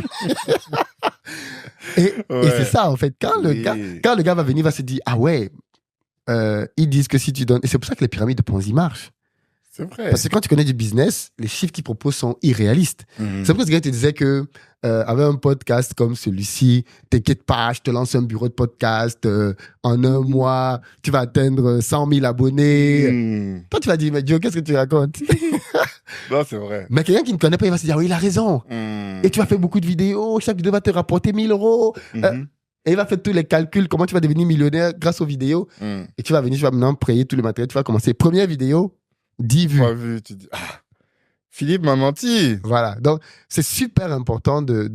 Et c'est ça en fait, quand le gars va venir, il va se dire, ah ouais, ils disent que si tu donnes, et c'est pour ça que les pyramides de Ponzi marchent. C'est vrai. Parce que quand tu connais du business, les chiffres qu'ils proposent sont irréalistes. C'est pour ça que ce gars te disait que avec un podcast comme celui-ci, t'inquiète pas, je te lance un bureau de podcast, en 1 mois, tu vas atteindre 100 000 abonnés. Toi, tu vas dire, mais Joe, qu'est-ce que tu racontes? Non, c'est vrai. Mais quelqu'un qui ne connaît pas, il va se dire, oui, il a raison. Et tu vas faire beaucoup de vidéos, chaque vidéo va te rapporter 1 000 €. Et il va faire tous les calculs, comment tu vas devenir millionnaire grâce aux vidéos. Et tu vas venir, tu vas maintenant payer tout le matériel, tu vas commencer. Première vidéo, 10 vues. 3 vues, tu dis, Philippe m'a menti. Voilà. Donc, c'est super important de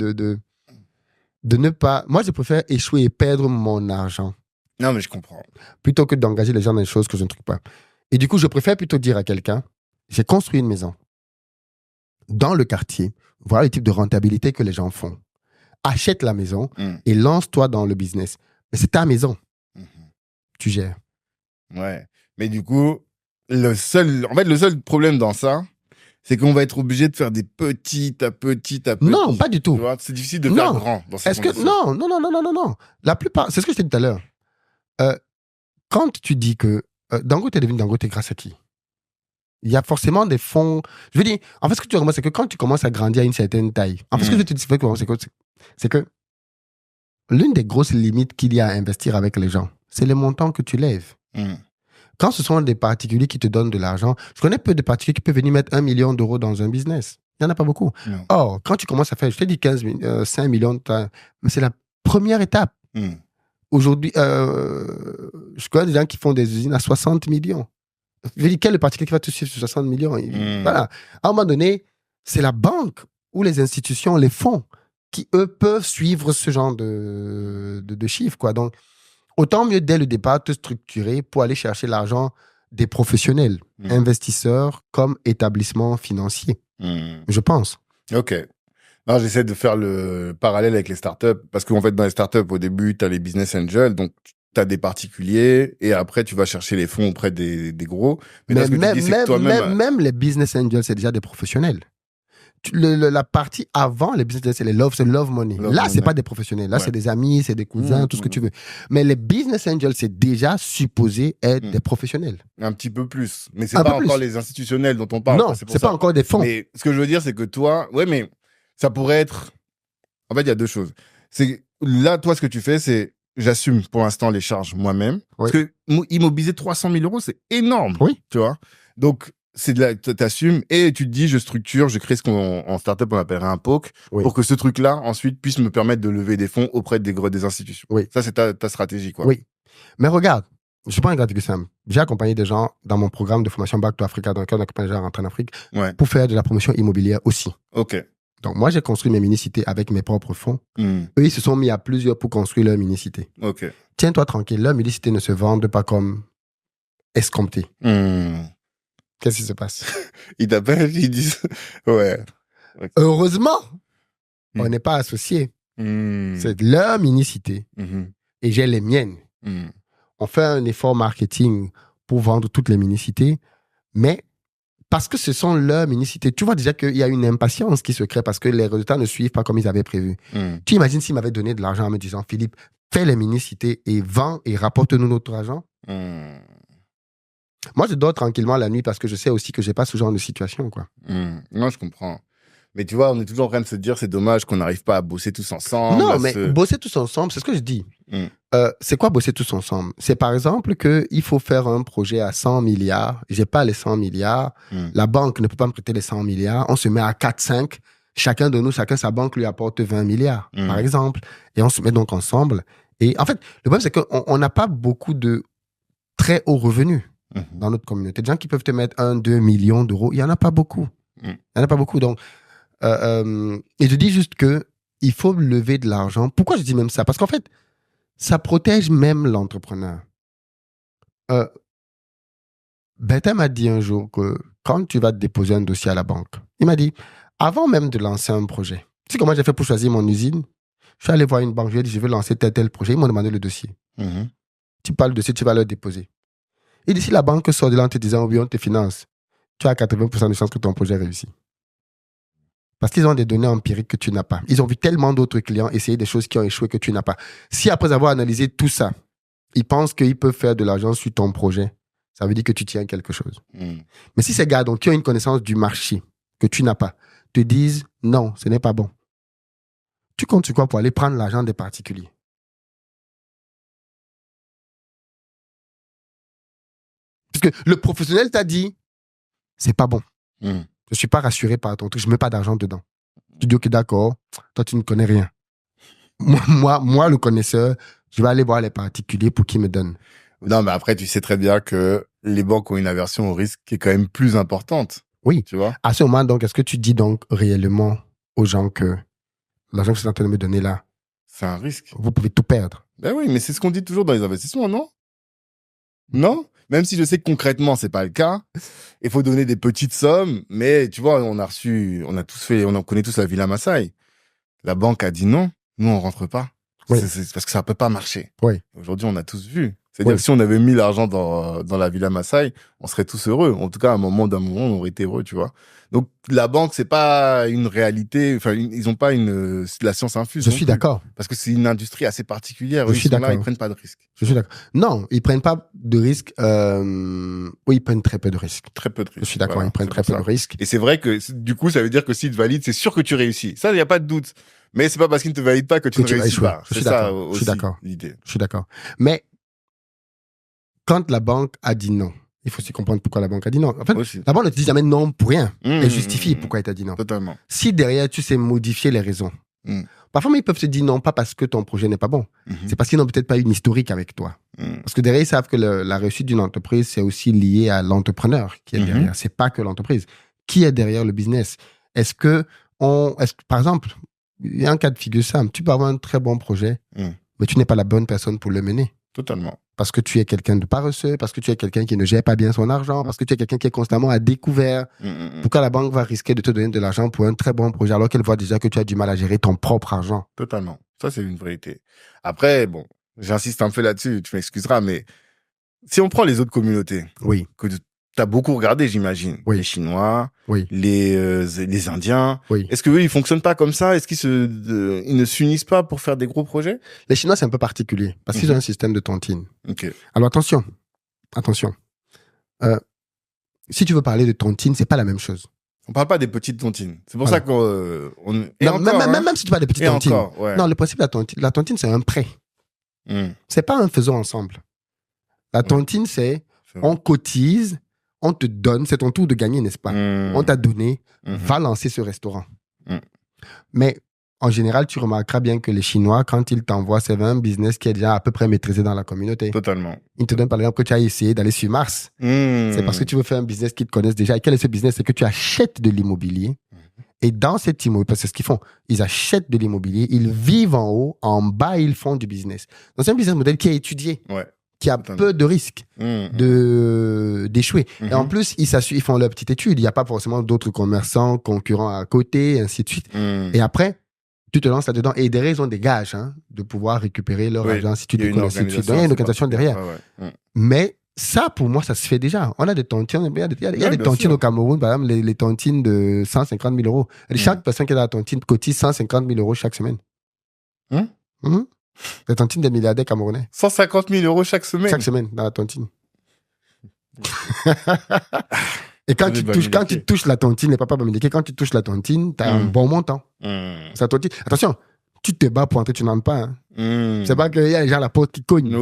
ne pas... Moi, je préfère échouer et perdre mon argent. Non, mais je comprends. Plutôt que d'engager les gens dans des choses que je ne trouve pas. Et du coup, je préfère plutôt dire à quelqu'un, j'ai construit une maison dans le quartier, voilà le type de rentabilité que les gens font. Achète la maison et lance-toi dans le business. Mais c'est ta maison. Tu gères. Ouais. Mais du coup... Le seul problème dans ça, c'est qu'on va être obligé de faire des petit à petit. Non, pas du tout. C'est difficile de faire grand dans ces conditions. Non. La plupart, c'est ce que je t'ai dit tout à l'heure. Quand tu dis que Dangote est devenu Dangote grâce à qui? Il y a forcément des fonds. Je veux dire, en fait, ce que tu remarques, c'est que quand tu commences à grandir à une certaine taille, en fait, ce que je te dis, c'est que l'une des grosses limites qu'il y a à investir avec les gens, c'est les montants que tu lèves. Quand ce sont des particuliers qui te donnent de l'argent, je connais peu de particuliers qui peuvent venir mettre 1 million d'euros dans un business. Il n'y en a pas beaucoup. Non. Or, quand tu commences à faire, je t'ai dit 5 millions, mais c'est la première étape. Aujourd'hui, je connais des gens qui font des usines à 60 millions. Je dis, quel est le particulier qui va te suivre sur 60 millions? Voilà. À un moment donné, c'est la banque ou les institutions, les fonds, qui, eux, peuvent suivre ce genre de chiffres, quoi. Donc, autant mieux, dès le départ, te structurer pour aller chercher l'argent des professionnels, investisseurs comme établissements financiers. Je pense. OK. Non, j'essaie de faire le parallèle avec les startups parce qu'en fait, dans les startups, au début, tu as les business angels, donc tu as des particuliers et après, tu vas chercher les fonds auprès des gros. Mais même les business angels, c'est déjà des professionnels. La partie avant les business angels, c'est love money. Là, c'est pas des professionnels. Là, c'est des amis, c'est des cousins, tout ce que tu veux. Mais les business angels, c'est déjà supposé être des professionnels. Un petit peu plus. Mais c'est pas encore les institutionnels dont on parle. Non, c'est pas encore des fonds. Mais ce que je veux dire, c'est que toi, mais ça pourrait être. En fait, il y a deux choses. C'est là, toi, ce que tu fais, c'est j'assume pour l'instant les charges moi-même. Parce que immobiliser 300 000 euros, c'est énorme. Oui. Tu vois. Donc, t'assumes et tu te dis, je structure, je crée ce qu'en startup on appellerait un POC pour que ce truc-là ensuite puisse me permettre de lever des fonds auprès des institutions. Oui. Ça, c'est ta stratégie, quoi. Oui. Mais regarde, je prends un exemple plus simple. J'ai accompagné des gens dans mon programme de formation Back to Africa, dans lequel on accompagne les gens à rentrer en Afrique, pour faire de la promotion immobilière aussi. OK. Donc, moi, j'ai construit mes mini-cités avec mes propres fonds. Eux, ils se sont mis à plusieurs pour construire leur mini-cité. OK. Tiens-toi tranquille, leurs mini-cités ne se vendent pas comme escompté. Qu'est-ce qui se passe? Ils t'appellent, ils disent... Ouais. Okay. Heureusement, on n'est pas associés. C'est leur mini-cité. Et j'ai les miennes. On fait un effort marketing pour vendre toutes les mini-cités, mais parce que ce sont leurs mini-cités, tu vois déjà qu'il y a une impatience qui se crée parce que les résultats ne suivent pas comme ils avaient prévu. Tu imagines s'ils m'avaient donné de l'argent en me disant, Philippe, fais les mini-cités et vends et rapporte-nous notre argent. Moi, je dors tranquillement la nuit parce que je sais aussi que je n'ai pas ce genre de situation, quoi. Non, je comprends. Mais tu vois, on est toujours en train de se dire, c'est dommage qu'on n'arrive pas à bosser tous ensemble. Non, mais bosser tous ensemble, c'est ce que je dis. C'est quoi bosser tous ensemble? C'est par exemple qu'il faut faire un projet à 100 milliards. Je n'ai pas les 100 milliards. La banque ne peut pas me prêter les 100 milliards. On se met à 4-5. Chacun de nous, chacun sa banque lui apporte 20 milliards, par exemple. Et on se met donc ensemble. Et en fait, le problème, c'est qu'on n'a pas beaucoup de très hauts revenus dans notre communauté. Des gens qui peuvent te mettre 1-2 millions d'euros, il n'y en a pas beaucoup. Il n'y en a pas beaucoup. Donc, et je dis juste qu'il faut lever de l'argent. Pourquoi je dis même ça? Parce qu'en fait, ça protège même l'entrepreneur. Bertin m'a dit un jour que quand tu vas déposer un dossier à la banque, il m'a dit, avant même de lancer un projet, tu sais comment j'ai fait pour choisir mon usine? Je suis allé voir une banque, je lui ai dit, je veux lancer tel projet. Ils m'ont demandé le dossier. Tu parles le dossier, tu vas le déposer. Et d'ici la banque sort de là en te disant, oui, on te finance, tu as 80% de chances que ton projet réussisse. Parce qu'ils ont des données empiriques que tu n'as pas. Ils ont vu tellement d'autres clients essayer des choses qui ont échoué que tu n'as pas. Si après avoir analysé tout ça, ils pensent qu'ils peuvent faire de l'argent sur ton projet, ça veut dire que tu tiens quelque chose. Mais si ces gars donc, qui ont une connaissance du marché que tu n'as pas, te disent non, ce n'est pas bon, tu comptes sur quoi pour aller prendre l'argent des particuliers? Parce que le professionnel t'a dit, c'est pas bon. Je ne suis pas rassuré par ton truc, je ne mets pas d'argent dedans. Tu dis, ok, d'accord, toi, tu ne connais rien. Moi, le connaisseur, je vais aller voir les particuliers pour qu'ils me donnent. Non, mais après, tu sais très bien que les banques ont une aversion au risque qui est quand même plus importante. Oui. Tu vois? À ce moment, donc, est-ce que tu dis donc réellement aux gens que l'argent que vous êtes en train de me donner là, c'est un risque. Vous pouvez tout perdre. Ben oui, mais c'est ce qu'on dit toujours dans les investissements, non? Non? Même si je sais que concrètement, c'est pas le cas. Il faut donner des petites sommes, mais tu vois, on connaît tous la Villa Maasai. La banque a dit non, nous on rentre pas. Oui. C'est parce que ça peut pas marcher. Oui. Aujourd'hui, on a tous vu. C'est-à-dire que si on avait mis l'argent dans la Villa Maasai, on serait tous heureux. En tout cas, à un moment, on aurait été heureux, tu vois. Donc, la banque, c'est pas une réalité. Enfin, ils ont pas la science infuse. Je suis d'accord. Parce que c'est une industrie assez particulière. Je suis d'accord. Là, ils prennent pas de risques. Je suis d'accord. Non, ils prennent pas de risques. Oui, ils prennent très peu de risques. Très peu de risques. Je suis d'accord, ils prennent très peu de risques. Et c'est vrai que, du coup, ça veut dire que s'ils te valident, c'est sûr que tu réussis. Ça, il n'y a pas de doute. Mais c'est pas parce qu'ils ne te valident pas que tu ne réussis pas. Je suis d'accord. L'idée. Je suis d'accord. Mais, quand la banque a dit non, Il faut aussi comprendre pourquoi la banque a dit non. En fait, la banque ne te dit jamais non pour rien. Elle justifie pourquoi elle t'a dit non. Totalement. Si derrière, tu sais modifier les raisons. Parfois, ils peuvent se dire non, pas parce que ton projet n'est pas bon. C'est parce qu'ils n'ont peut-être pas une historique avec toi. Parce que derrière, ils savent que la réussite d'une entreprise, c'est aussi lié à l'entrepreneur qui est derrière. C'est pas que l'entreprise. Qui est derrière le business? Par exemple, il y a un cas de figure simple. Tu peux avoir un très bon projet, mais tu n'es pas la bonne personne pour le mener. Totalement. Parce que tu es quelqu'un de paresseux, parce que tu es quelqu'un qui ne gère pas bien son argent, parce que tu es quelqu'un qui est constamment à découvert. Pourquoi la banque va risquer de te donner de l'argent pour un très bon projet alors qu'elle voit déjà que tu as du mal à gérer ton propre argent? Totalement. Ça, c'est une vérité. Après, bon, j'insiste un peu là-dessus, tu m'excuseras, mais si on prend les autres communautés, que tu as beaucoup regardé, j'imagine, les Chinois, les Indiens, est-ce qu'eux, ils fonctionnent pas comme ça? Est-ce qu'ils ne s'unissent pas pour faire des gros projets? Les Chinois, c'est un peu particulier parce qu'ils ont un système de tontine. Alors attention. Si tu veux parler de tontine, c'est pas la même chose. On parle pas des petites tontines. C'est pour ça qu'on... Même si tu parles des petites tontines. Non, le principe de la tontine, c'est un prêt. C'est pas un faisons ensemble. La tontine, c'est on cotise, on te donne, c'est ton tour de gagner, n'est-ce pas? On t'a donné, va lancer ce restaurant. Mais en général, tu remarqueras bien que les Chinois, quand ils t'envoient, c'est un business qui est déjà à peu près maîtrisé dans la communauté. Totalement. Ils te donnent par exemple que tu as essayé d'aller sur Mars. C'est parce que tu veux faire un business qu'ils te connaissent déjà. Et quel est ce business? C'est que tu achètes de l'immobilier. Et dans cet immobilier, parce que c'est ce qu'ils font, ils achètent de l'immobilier, ils vivent en haut, en bas, ils font du business. Donc c'est un business model qui est étudié. Qui a peu de risques d'échouer. Et en plus, ils font leur petite étude. Il n'y a pas forcément d'autres commerçants, concurrents à côté, et ainsi de suite. Et après, tu te lances là-dedans. Et derrière, ils ont des gages de pouvoir récupérer leur argent, ainsi de suite. Il y a une organisation derrière. Mais ça, pour moi, ça se fait déjà. On a des tontines. Il y a des tontines au Cameroun, par exemple, les tontines de 150 000 euros. Chaque personne qui est dans la tontine cotise 150 000 euros chaque semaine. La tontine des milliardaires camerounais. 150 000 euros chaque semaine? Chaque semaine, dans la tontine. Et quand tu touches la tontine, les papas Bamileke, quand tu touches la tontine, t'as un bon montant. Ça tontine. Attention, tu te bats pour entrer, tu n'entres pas. C'est pas qu'il y a les gens à la porte qui cognent.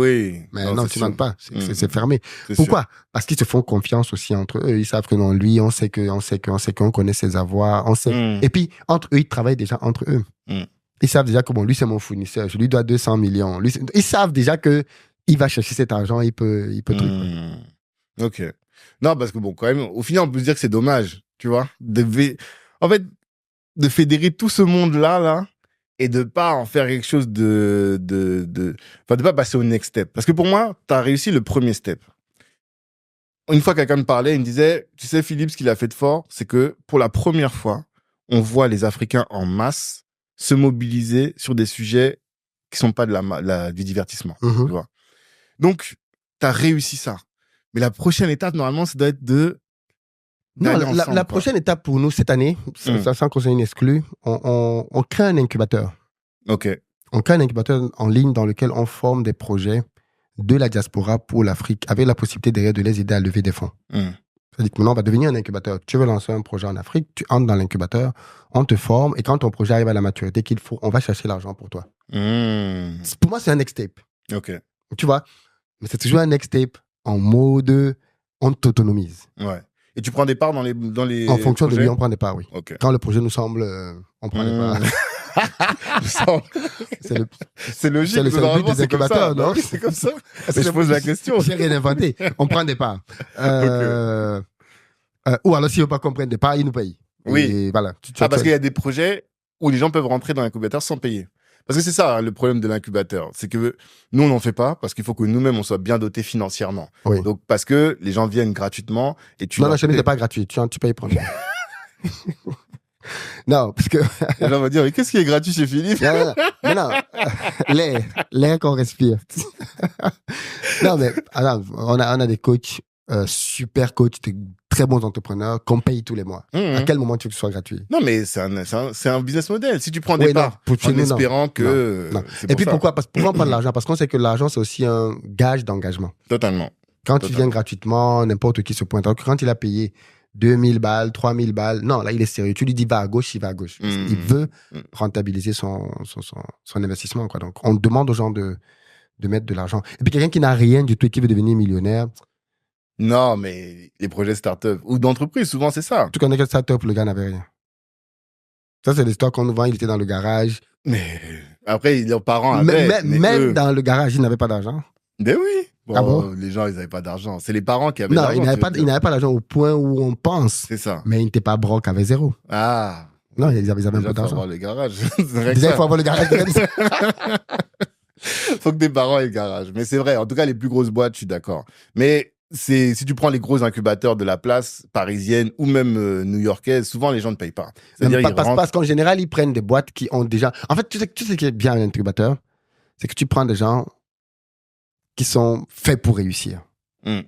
Mais non, tu n'entres pas. C'est fermé. Pourquoi? Parce qu'ils se font confiance aussi entre eux. Ils savent que non, lui, on sait qu'on connaît ses avoirs, on sait. Et puis, entre eux, ils travaillent déjà entre eux. Ils savent déjà que bon, lui, c'est mon fournisseur. Je lui dois 200 millions. Ils savent déjà que il va chercher cet argent, il peut truc. Ok. Non, parce que bon, quand même, au final, on peut se dire que c'est dommage, tu vois. En fait, de fédérer tout ce monde-là, et de pas en faire quelque chose enfin, de pas passer au next step. Parce que pour moi, t'as réussi le premier step. Une fois, quelqu'un me parlait, il me disait, tu sais, Philippe, ce qu'il a fait de fort, c'est que pour la première fois, on voit les Africains en masse se mobiliser sur des sujets qui sont pas du divertissement, tu vois. Donc, t'as réussi ça. Mais la prochaine étape, normalement, ça doit être la prochaine étape pour nous cette année, sans qu'on soit une exclue, on crée un incubateur. On crée un incubateur en ligne dans lequel on forme des projets de la diaspora pour l'Afrique, avec la possibilité derrière de les aider à lever des fonds. C'est-à-dire que maintenant, on va devenir un incubateur. Tu veux lancer un projet en Afrique, tu entres dans l'incubateur, on te forme, et quand ton projet arrive à la maturité qu'il faut, on va chercher l'argent pour toi. Pour moi, c'est un next step. Tu vois? Mais c'est toujours un next step en mode on t'autonomise. Et tu prends des parts dans les en fonction projets? de lui, on prend des parts, oui. Quand le projet nous semble, on prend des parts. C'est logique. C'est le but des incubateurs, non? C'est comme ça. Je pose la question. J'ai rien inventé. On prend des parts. Ou alors, s'ils ne veulent pas qu'on prenne des parts, ils nous payent. Et voilà. Parce qu'il y a des projets où les gens peuvent rentrer dans l'incubateur sans payer. Parce que c'est ça, hein, le problème de l'incubateur. C'est que nous, on n'en fait pas parce qu'il faut que nous-mêmes, on soit bien dotés financièrement. Donc, parce que les gens viennent gratuitement et tu... Non, la chaîne n'est pas gratuite. Tu payes pour nous. Non, parce que... Les gens vont dire, mais qu'est-ce qui est gratuit chez Philippe? Non. L'air qu'on respire. Non, mais alors, on a des coachs, super coachs, des très bons entrepreneurs qu'on paye tous les mois. À quel moment tu veux que ce soit gratuit? Non, mais c'est un business model. Si tu prends des parts en espérant que... Non. Et puis pourquoi on prend de l'argent? Parce qu'on sait que l'argent, c'est aussi un gage d'engagement. Totalement. Quand tu viens gratuitement, n'importe qui se pointe. Alors que quand il a payé 2000 balles, 3000 balles, non, là, il est sérieux. Tu lui dis, va à gauche, il va à gauche. Il veut rentabiliser son investissement, quoi. Donc, on demande aux gens de mettre de l'argent. Et puis, quelqu'un qui n'a rien du tout et qui veut devenir millionnaire, Non, mais les projets start-up ou d'entreprise, souvent, c'est ça. Tu connais quelle start-up, le gars n'avait rien. Ça, c'est l'histoire qu'on nous vend, il était dans le garage. Mais après, leurs parents avaient. Même dans le garage, il n'avait pas d'argent. Ben oui. Bon, Ah bon? Les gens, ils n'avaient pas d'argent. C'est les parents qui avaient Non, d'argent. il n'avait pas d'argent au point où on pense. C'est ça. Mais il n'était pas broke avec zéro. Ah. Non, ils avaient un peu Déjà, faut d'argent. avoir le garage. Déjà, il faut avoir le garage. Faut que tes parents aient le garage. Mais c'est vrai, en tout cas, les plus grosses boîtes, je suis d'accord. Mais si tu prends les gros incubateurs de la place parisienne ou même new-yorkaise, souvent les gens ne payent pas. C'est-à-dire, parce qu'en général, ils prennent des boîtes qui ont déjà. En fait, tu sais ce qui est bien à l'incubateur, c'est que tu prends des gens qui sont faits pour réussir.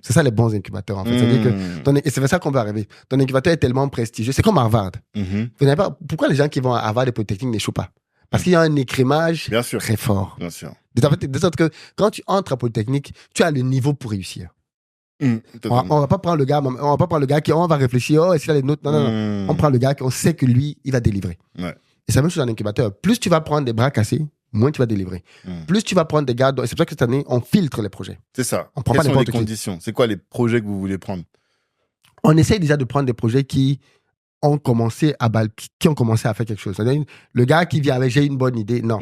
C'est ça les bons incubateurs, en fait. C'est-à-dire que et c'est vers ça qu'on va arriver. Ton incubateur est tellement prestigieux. C'est comme Harvard. Vous n'avez pas... Pourquoi les gens qui vont à Harvard et Polytechnique n'échouent pas? Parce qu'il y a un écrémage très fort. Bien sûr. De sorte que quand tu entres à Polytechnique, tu as le niveau pour réussir. On va pas prendre le gars qui on va réfléchir, est-ce qu'il a les notes? Non. On prend le gars qu'on sait que lui, il va délivrer. Ouais. Et c'est la même chose en incubateur. Plus tu vas prendre des bras cassés, moins tu vas délivrer. Plus tu vas prendre des gars... C'est pour ça que cette année, on filtre les projets. C'est ça. On prend Quelles pas sont les n'importe qui. conditions? C'est quoi les projets que vous voulez prendre? On essaye déjà de prendre des projets qui ont commencé à faire quelque chose. C'est-à-dire, le gars qui vient avec « j'ai une bonne idée », non.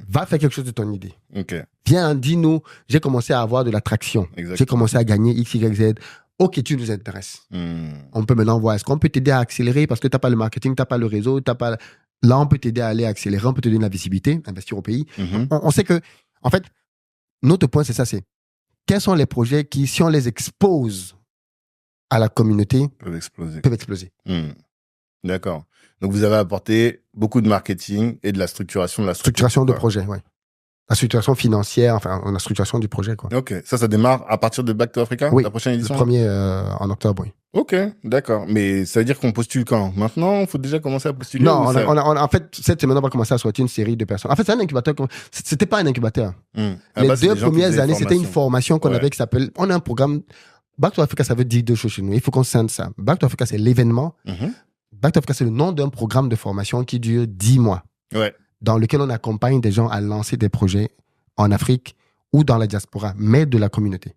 Va faire quelque chose de ton idée. Okay. Viens, dis-nous, j'ai commencé à avoir de la traction. J'ai commencé à gagner X, Y, Z. Ok, tu nous intéresses. On peut maintenant voir, est-ce qu'on peut t'aider à accélérer parce que tu n'as pas le marketing, tu n'as pas le réseau, tu n'as pas... Là, on peut t'aider à aller accélérer, on peut te donner de la visibilité, investir au pays. On sait que, en fait, notre point, c'est ça, c'est quels sont les projets qui, si on les expose à la communauté, peuvent exploser. D'accord. Donc, vous avez apporté beaucoup de marketing et de la structuration de la structure. Structuration de projet, oui. La structuration financière, enfin, la structuration du projet, quoi. Ok. Ça démarre à partir de Back to Africa, oui, la prochaine édition? Le premier en octobre, oui. Ok, d'accord. Mais ça veut dire qu'on postule quand? Maintenant, il faut déjà commencer à postuler? Non, en fait, cette semaine, on va commencer à sortir une série de personnes. En fait, c'est un incubateur. C'était pas un incubateur. Les 2 premières années, c'était une formation qu'on avait qui s'appelle... On a un programme... Back to Africa, ça veut dire 2 choses chez nous. Il faut qu'on scinde ça. Back to Africa, c'est l'événement. Back to Africa, c'est le nom d'un programme de formation qui dure 10 mois. Ouais. Dans lequel on accompagne des gens à lancer des projets en Afrique ou dans la diaspora, mais de la communauté.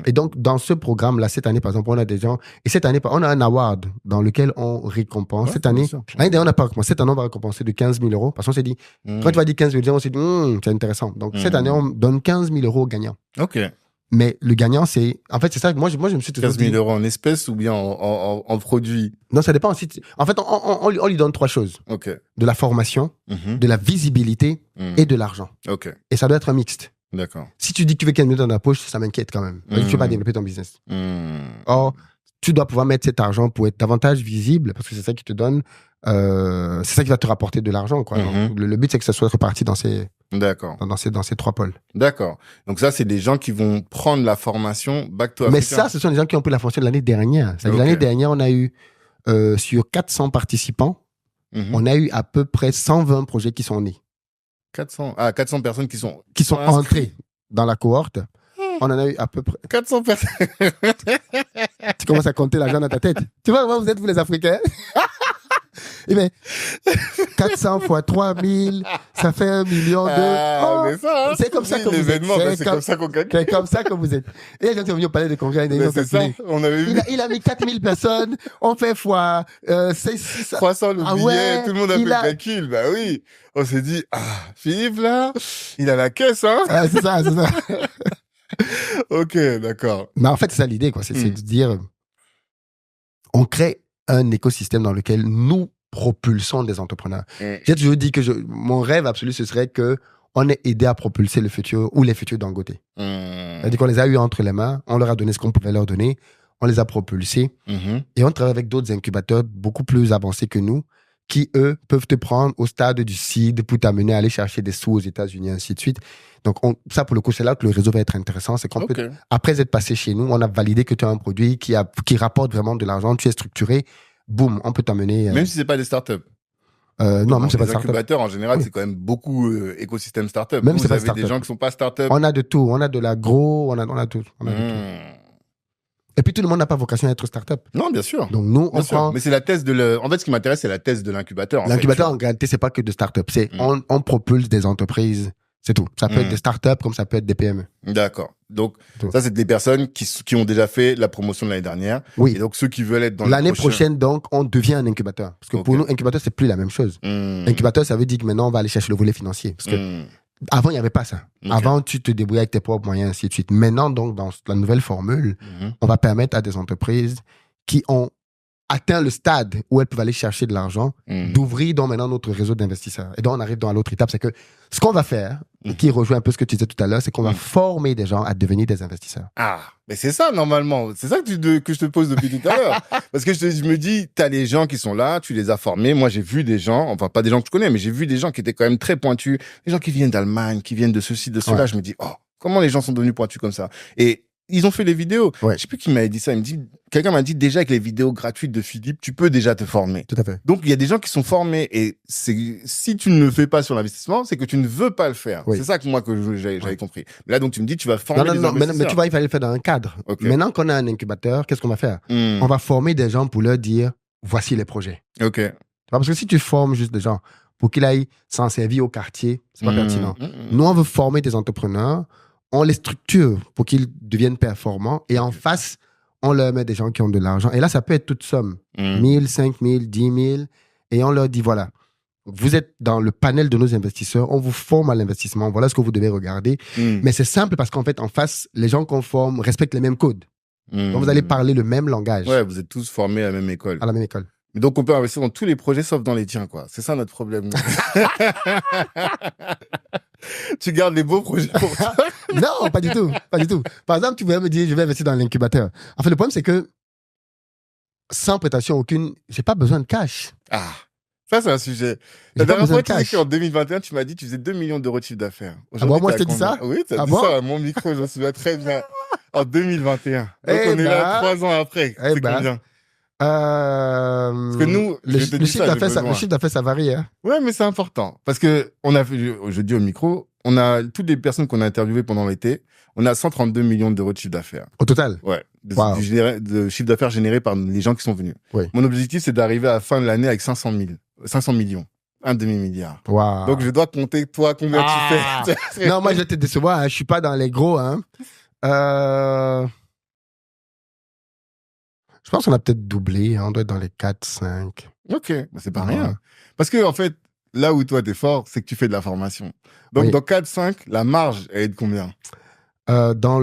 Et donc, dans ce programme-là, cette année, par exemple, on a des gens... Et cette année, on a un award dans lequel on récompense. Cette année, l'année dernière, on n'a pas récompensé. Cette année, on va récompenser de 15 000 €. Parce qu'on s'est dit, quand tu vas dire 15 000 €, on s'est dit, c'est intéressant. Donc, cette année, on donne 15 000 € aux gagnants. Ok. Mais le gagnant, c'est... En fait, c'est ça. Moi, je me suis toujours 15 000 € en espèces ou bien en produits? Non, ça dépend aussi. En fait, on lui donne 3 choses. Ok. De la formation, de la visibilité et de l'argent. Ok. Et ça doit être un mixte. D'accord. Si tu dis que tu veux 15 000 € dans ta poche, ça m'inquiète quand même. Tu ne veux pas développer ton business. Or, tu dois pouvoir mettre cet argent pour être davantage visible parce que c'est ça qui te donne... c'est ça qui va te rapporter de l'argent, quoi. Donc, le but, c'est que ça soit réparti dans ces... D'accord. Dans ces 3 pôles. D'accord. Donc ça, c'est des gens qui vont prendre la formation Back to Africa. Mais ça, ce sont des gens qui ont pris la formation de l'année dernière. C'est-à-dire l'année dernière, on a eu, sur 400 participants, on a eu à peu près 120 projets qui sont nés. 400 personnes qui sont entrées dans la cohorte. On en a eu à peu près... 400 personnes. Tu commences à compter l'argent dans ta tête. Tu vois, vous êtes, vous les Africains. Eh bien, 400 fois 3000, ça fait 1 million mais ça, c'est comme ça que vous êtes. C'est comme ça qu'on gagne. C'est comme ça que vous êtes. Et les gens sont venus au palais de congrès. C'est ça, on avait vu. Il a mis 4000 personnes, on fait fois 300 le billet, tout le monde a fait le calcul. Bah oui, on s'est dit, Philippe là, il a la caisse, hein. C'est ça. Ok, d'accord. Mais en fait, c'est ça l'idée, quoi. C'est de dire, on crée un écosystème dans lequel nous propulsons des entrepreneurs. J'ai toujours dit que mon rêve absolu, ce serait qu'on ait aidé à propulser le futur ou les futurs Dangote. C'est-à-dire qu'on les a eu entre les mains, on leur a donné ce qu'on pouvait leur donner, on les a propulsés et on travaille avec d'autres incubateurs beaucoup plus avancés que nous qui, eux, peuvent te prendre au stade du seed pour t'amener à aller chercher des sous aux États-Unis, ainsi de suite. Donc, ça, pour le coup, c'est là que le réseau va être intéressant. C'est qu'on peut, après être passé chez nous, on a validé que tu as un produit qui rapporte vraiment de l'argent, tu es structuré, boum, on peut t'amener. Même si c'est pas des startups. Non, même si c'est pas des startups. Les incubateurs, en général, c'est quand même beaucoup écosystème startup. Même si vous avez des gens qui sont pas startups. On a de tout. On a de l'agro, on a tout. Et puis, tout le monde n'a pas vocation à être startup. Non, bien sûr. Donc, nous, on prend... Mais c'est la thèse de En fait, ce qui m'intéresse, c'est la thèse de l'incubateur. L'incubateur, en réalité, c'est pas que de startup. C'est on propulse des entreprises C'est tout. Ça peut être des startups comme ça peut être des PME. D'accord. Donc, ça, c'est des personnes qui ont déjà fait la promotion de l'année dernière. Oui. Et donc, ceux qui veulent être dans l'année prochaine, donc, on devient un incubateur. Parce que pour nous, incubateur, c'est plus la même chose. Incubateur, ça veut dire que maintenant, on va aller chercher le volet financier. Parce que avant, il n'y avait pas ça. Avant, tu te débrouillais avec tes propres moyens, ainsi de suite. Maintenant, donc, dans la nouvelle formule, on va permettre à des entreprises qui ont atteint le stade où elles peuvent aller chercher de l'argent, d'ouvrir donc maintenant notre réseau d'investisseurs. Et donc, on arrive dans l'autre étape, c'est que ce qu'on va faire, et qui rejoint un peu ce que tu disais tout à l'heure, c'est qu'on va former des gens à devenir des investisseurs. Ah, mais c'est ça, normalement. C'est ça que je te pose depuis tout à l'heure. Parce que je me dis, t'as les gens qui sont là, tu les as formés. Moi, j'ai vu des gens, enfin, pas des gens que je connais, mais j'ai vu des gens qui étaient quand même très pointus. Des gens qui viennent d'Allemagne, qui viennent de ceci, de cela. Je me dis, oh, comment les gens sont devenus pointus comme ça? Et ils ont fait les vidéos. Je sais plus qui m'avait dit ça. Quelqu'un m'a dit déjà avec les vidéos gratuites de Philippe, tu peux déjà te former. Tout à fait. Donc, il y a des gens qui sont formés et si tu ne le fais pas sur l'investissement, c'est que tu ne veux pas le faire. C'est ça que moi, j'avais compris. Mais là, donc, tu me dis, tu vas former des investisseurs. Mais tu vois, il fallait le faire dans un cadre. Maintenant qu'on a un incubateur, qu'est-ce qu'on va faire? On va former des gens pour leur dire, voici les projets. Parce que si tu formes juste des gens pour qu'ils aillent s'en servir au quartier, c'est pas pertinent. Nous, on veut former des entrepreneurs, on les structure pour qu'ils deviennent performants et en face, on leur met des gens qui ont de l'argent. Et là, ça peut être toute somme. 1 000, 5 000, 10 000. Et on leur dit, voilà, vous êtes dans le panel de nos investisseurs, on vous forme à l'investissement, voilà ce que vous devez regarder. Mais c'est simple parce qu'en fait, en face, les gens qu'on forme respectent les mêmes codes. Donc, vous allez parler le même langage. Ouais, vous êtes tous formés à la même école. À la même école. Donc, on peut investir dans tous les projets sauf dans les tiens, quoi. C'est ça notre problème. Tu gardes les beaux projets pour toi. Non, pas du tout. Pas du tout. Par exemple, tu voulais me dire, je vais investir dans l'incubateur. En fait, le problème, c'est que sans prétention aucune, j'ai pas besoin de cash. Ah, ça, c'est un sujet. La dernière fois, tu sais qu'en 2021, tu m'as dit que tu faisais 2 millions d'euros de chiffre d'affaires. Ah bon, moi, je t'ai dit ça? Oui, tu as dit ça à mon micro, je me souviens très bien. En 2021. Donc, on est là 3 ans après. C'est combien? Parce que nous, le chiffre d'affaires, ça varie. Hein. Ouais, mais c'est important. Parce que on a fait, je dis au micro, on a toutes les personnes qu'on a interviewées pendant l'été, on a 132 millions d'euros de chiffre d'affaires. Au total? Ouais. De chiffre d'affaires généré par les gens qui sont venus. Oui. Mon objectif, c'est d'arriver à la fin de l'année avec 500 millions. Un demi-milliard. Wow. Donc, je dois compter, toi, combien tu fais. Non, moi, je vais te décevoir. Hein. Je suis pas dans les gros. Hein. Je pense qu'on a peut-être doublé. Hein. On doit être dans les 4, 5. Ok. Bah, c'est pas rien. Parce que, en fait, là où toi, t'es fort, c'est que tu fais de la formation. Donc, dans 4, 5, la marge, elle est de combien? Dans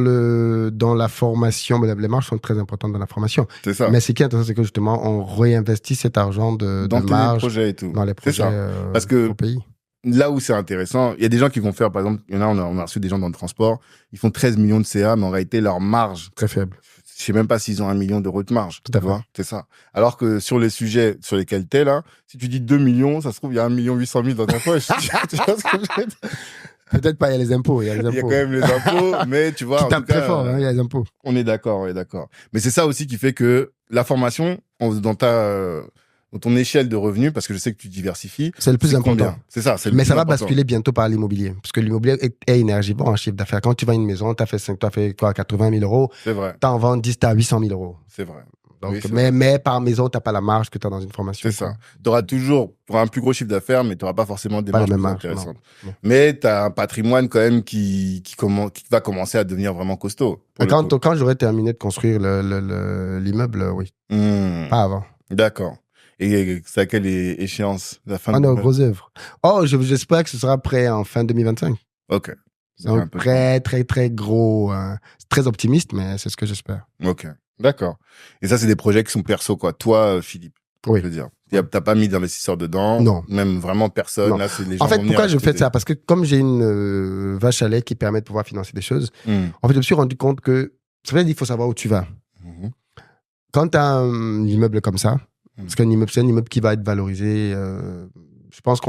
la formation, les marges sont très importantes dans la formation. C'est ça. Mais ce qui est intéressant, c'est que justement, on réinvestit cet argent dans les projets et tout. Dans les projets parce que au pays. Là où c'est intéressant, il y a des gens qui vont faire, par exemple, il y en a, on a reçu des gens dans le transport, ils font 13 millions de CA, mais en réalité, leur marge... Très faible. Je sais même pas s'ils ont 1 million d'euros de marge. Tout à fait. C'est ça. Alors que sur les sujets sur lesquels t'es là, si tu dis 2 millions, ça se trouve, il y a 1 800 000 dans ta poche. Tu vois ce que je veux dire? Peut-être pas, il y a les impôts. Il y a quand même les impôts, mais tu vois. Qui tapent très fort, il y a les impôts. On est d'accord. Mais c'est ça aussi qui fait que la formation, dans ton échelle de revenus, parce que je sais que tu diversifies. C'est le plus important. C'est ça. Mais ça va basculer bientôt par l'immobilier. Parce que l'immobilier est énergivore en chiffre d'affaires. Quand tu vends une maison, tu as fait quoi, 80 000 euros. C'est vrai. Tu en vends 10, tu as 800 000 euros. C'est vrai. Donc, oui, mais par maison, tu n'as pas la marge que tu as dans une formation. C'est ça. Tu auras toujours, pour un plus gros chiffre d'affaires, mais tu n'auras pas forcément des marges plus intéressantes. Non. Mais tu as un patrimoine quand même qui va commencer à devenir vraiment costaud. Quand j'aurai terminé de construire l'immeuble, oui. Pas avant. D'accord. Et c'est à quelle échéance? La fin de gros œuvre. Oh, j'espère que ce sera prêt en fin 2025. Ok. C'est un très, très, très gros. C'est très optimiste, mais c'est ce que j'espère. Ok. D'accord. Et ça, c'est des projets qui sont perso, quoi. Toi, Philippe. Oui. Je veux dire. T'as pas mis d'investisseurs dedans. Non. Même vraiment personne. Non. Là, c'est les gens. En fait, pourquoi je fais ça? Parce que comme j'ai une vache à lait qui permet de pouvoir financer des choses, en fait, je me suis rendu compte que, c'est vrai, il faut savoir où tu vas. Quand tu as un immeuble comme ça, parce qu'un immeuble, c'est un immeuble qui va être valorisé, je pense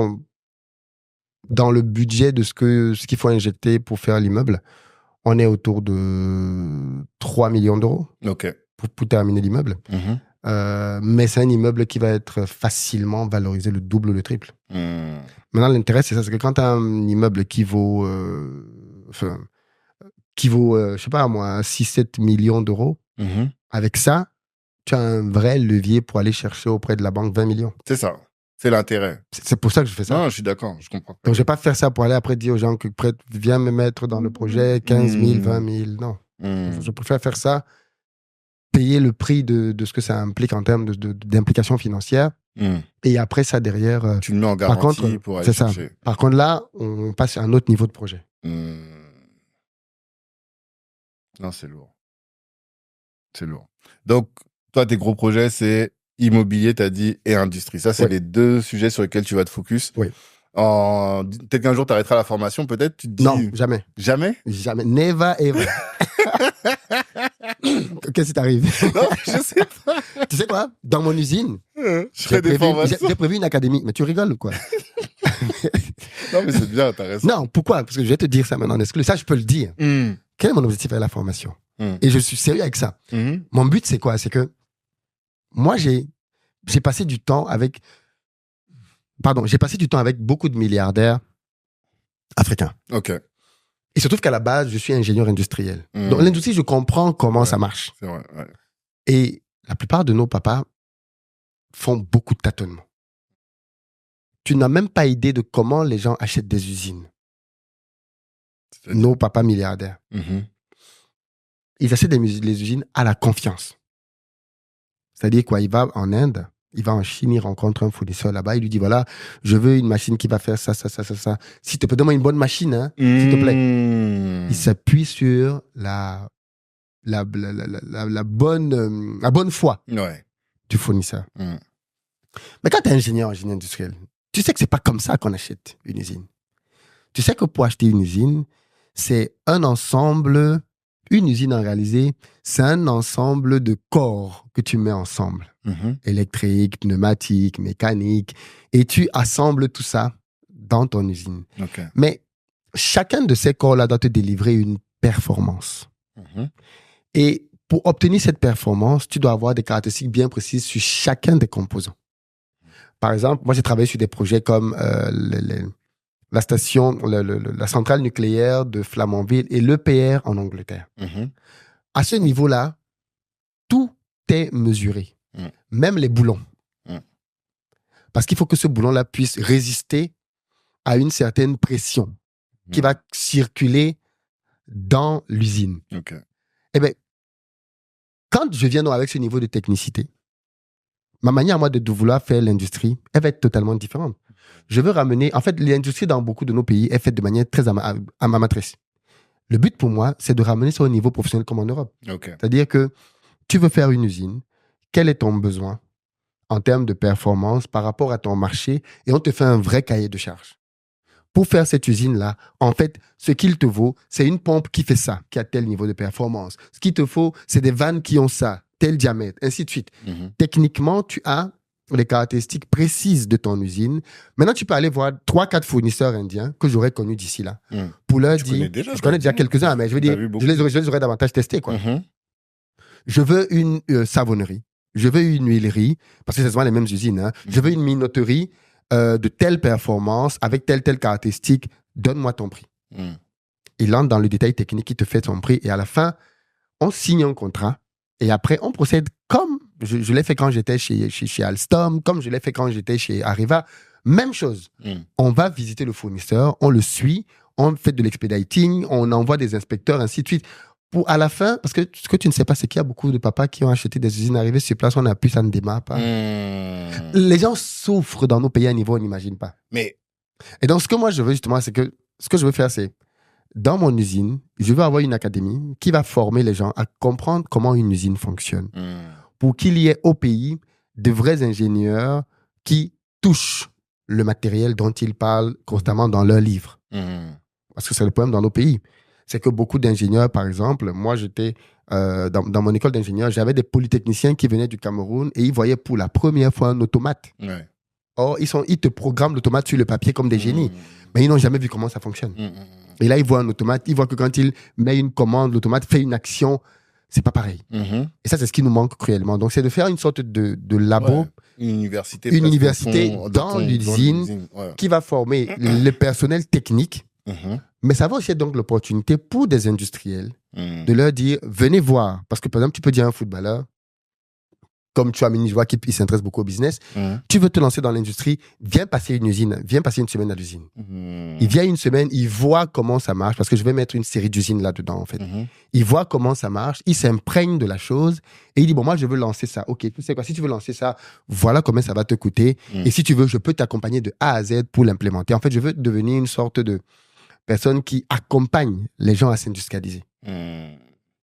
dans le budget de ce qu'il faut injecter pour faire l'immeuble, on est autour de 3 millions d'euros pour terminer l'immeuble. Mais c'est un immeuble qui va être facilement valorisé le double ou le triple. Maintenant, l'intérêt, c'est ça. C'est que quand tu as un immeuble qui vaut, je sais pas moi, 6-7 millions d'euros, avec ça, tu as un vrai levier pour aller chercher auprès de la banque 20 millions. C'est ça. C'est l'intérêt. C'est pour ça que je fais ça. Non, je suis d'accord, je comprends. Donc, je vais pas faire ça pour aller après dire aux gens que viens me mettre dans le projet 15 000, 20 000. Non. Je préfère faire ça, payer le prix de ce que ça implique en termes d'implication financière. Et après ça, derrière... tu le mets en garantie par contre, pour aller c'est chercher. Ça. Par contre, là, on passe à un autre niveau de projet. Non, c'est lourd. C'est lourd. Donc, toi, tes gros projets, c'est immobilier, t'as dit, et industrie. Ça, c'est les deux sujets sur lesquels tu vas te focus. Oui. Peut-être qu'un jour, tu arrêteras la formation, peut-être, tu te dis... Non, jamais. Jamais? Jamais. Never ever. Qu'est-ce qui t'arrive? Non, je sais pas. Tu sais quoi? Dans mon usine, j'ai prévu une académie. Mais tu rigoles ou quoi? Non, mais c'est bien intéressant. Non, pourquoi? Parce que je vais te dire ça maintenant en exclu. Ça, je peux le dire. Quel est mon objectif avec la formation? Et je suis sérieux avec ça. Mon but, c'est quoi? C'est que moi, j'ai passé du temps avec... j'ai passé du temps avec beaucoup de milliardaires africains. OK. Il se trouve qu'à la base, je suis ingénieur industriel. Donc, l'industrie, je comprends comment ça marche. C'est vrai, ouais. Et la plupart de nos papas font beaucoup de tâtonnements. Tu n'as même pas idée de comment les gens achètent des usines. Nos papas milliardaires. Ils achètent les usines à la confiance. C'est-à-dire quoi? Il va en Inde, il va en Chine, il rencontre un fournisseur là-bas, il lui dit, voilà, je veux une machine qui va faire ça. S'il te plaît, donne-moi une bonne machine, hein, s'il te plaît. Il s'appuie sur la bonne foi du fournisseur. Mais quand tu es ingénieur industriel, tu sais que c'est pas comme ça qu'on achète une usine. Tu sais que pour acheter une usine, c'est un ensemble, une usine en réalité, c'est un ensemble de corps que tu mets ensemble. Électrique, pneumatique, mécanique. Et tu assembles tout ça dans ton usine. Okay. Mais chacun de ces corps-là doit te délivrer une performance. Et pour obtenir cette performance, tu dois avoir des caractéristiques bien précises sur chacun des composants. Par exemple, moi, j'ai travaillé sur des projets comme la station, la centrale nucléaire de Flamanville et l'EPR en Angleterre. À ce niveau-là, tout est mesuré. Même les boulons. Parce qu'il faut que ce boulon-là puisse résister à une certaine pression qui va circuler dans l'usine. Eh bien, quand je viens donc avec ce niveau de technicité, ma manière à moi de vouloir faire l'industrie, elle va être totalement différente. Je veux ramener... En fait, l'industrie dans beaucoup de nos pays est faite de manière très amatrice. Le but pour moi, c'est de ramener ça au niveau professionnel comme en Europe. C'est-à-dire que tu veux faire une usine, quel est ton besoin en termes de performance par rapport à ton marché et on te fait un vrai cahier de charges. Pour faire cette usine-là, en fait, ce qu'il te vaut, c'est une pompe qui fait ça, qui a tel niveau de performance. Ce qu'il te faut, c'est des vannes qui ont ça, tel diamètre, ainsi de suite. Techniquement, tu as les caractéristiques précises de ton usine. Maintenant, tu peux aller voir 3-4 fournisseurs indiens que j'aurais connus d'ici là. Pour leur dire, je connais déjà quelques-uns, mais je veux dire, je les aurais davantage testés, quoi. Je veux une savonnerie. Je veux une huilerie, parce que c'est souvent les mêmes usines. Hein. Je veux une minoterie de telle performance, avec telle caractéristique. Donne-moi ton prix. Il entre dans le détail technique, il te fait son prix. Et à la fin, on signe un contrat. Et après, on procède comme je l'ai fait quand j'étais chez Alstom, comme je l'ai fait quand j'étais chez Arriva. Même chose. On va visiter le fournisseur, on le suit, on fait de l'expediting, on envoie des inspecteurs, ainsi de suite. Pour à la fin, parce que ce que tu ne sais pas, c'est qu'il y a beaucoup de papas qui ont acheté des usines arrivées sur place, on appuie, ça ne démarre pas. Les gens souffrent dans nos pays à un niveau on n'imagine pas. Et donc, ce que moi je veux justement, c'est que ce que je veux faire, c'est dans mon usine, je veux avoir une académie qui va former les gens à comprendre comment une usine fonctionne. Pour qu'il y ait au pays de vrais ingénieurs qui touchent le matériel dont ils parlent constamment dans leurs livres. Parce que c'est le problème dans nos pays. C'est que beaucoup d'ingénieurs, par exemple, moi j'étais dans mon école d'ingénieur, j'avais des polytechniciens qui venaient du Cameroun et ils voyaient pour la première fois un automate. Or, ils te programment l'automate sur le papier comme des génies, mais ils n'ont jamais vu comment ça fonctionne. Et là, ils voient un automate, ils voient que quand il met une commande, l'automate fait une action, c'est pas pareil. Et ça, c'est ce qui nous manque cruellement. Donc, c'est de faire une sorte de labo, une université dans l'usine qui va former le personnel technique. Mais ça va aussi être donc l'opportunité pour des industriels de leur dire, venez voir. Parce que, par exemple, tu peux dire à un footballeur, comme tu as Mini, je vois qu'il s'intéresse beaucoup au business. Tu veux te lancer dans l'industrie, viens passer une semaine à l'usine. Il vient une semaine, il voit comment ça marche, parce que je vais mettre une série d'usines là-dedans, en fait. Il voit comment ça marche, il s'imprègne de la chose, et il dit, bon, moi, je veux lancer ça. OK, tu sais quoi, si tu veux lancer ça, voilà combien ça va te coûter. Et si tu veux, je peux t'accompagner de A à Z pour l'implémenter. En fait, je veux devenir une sorte de personne qui accompagne les gens à s'industrialiser.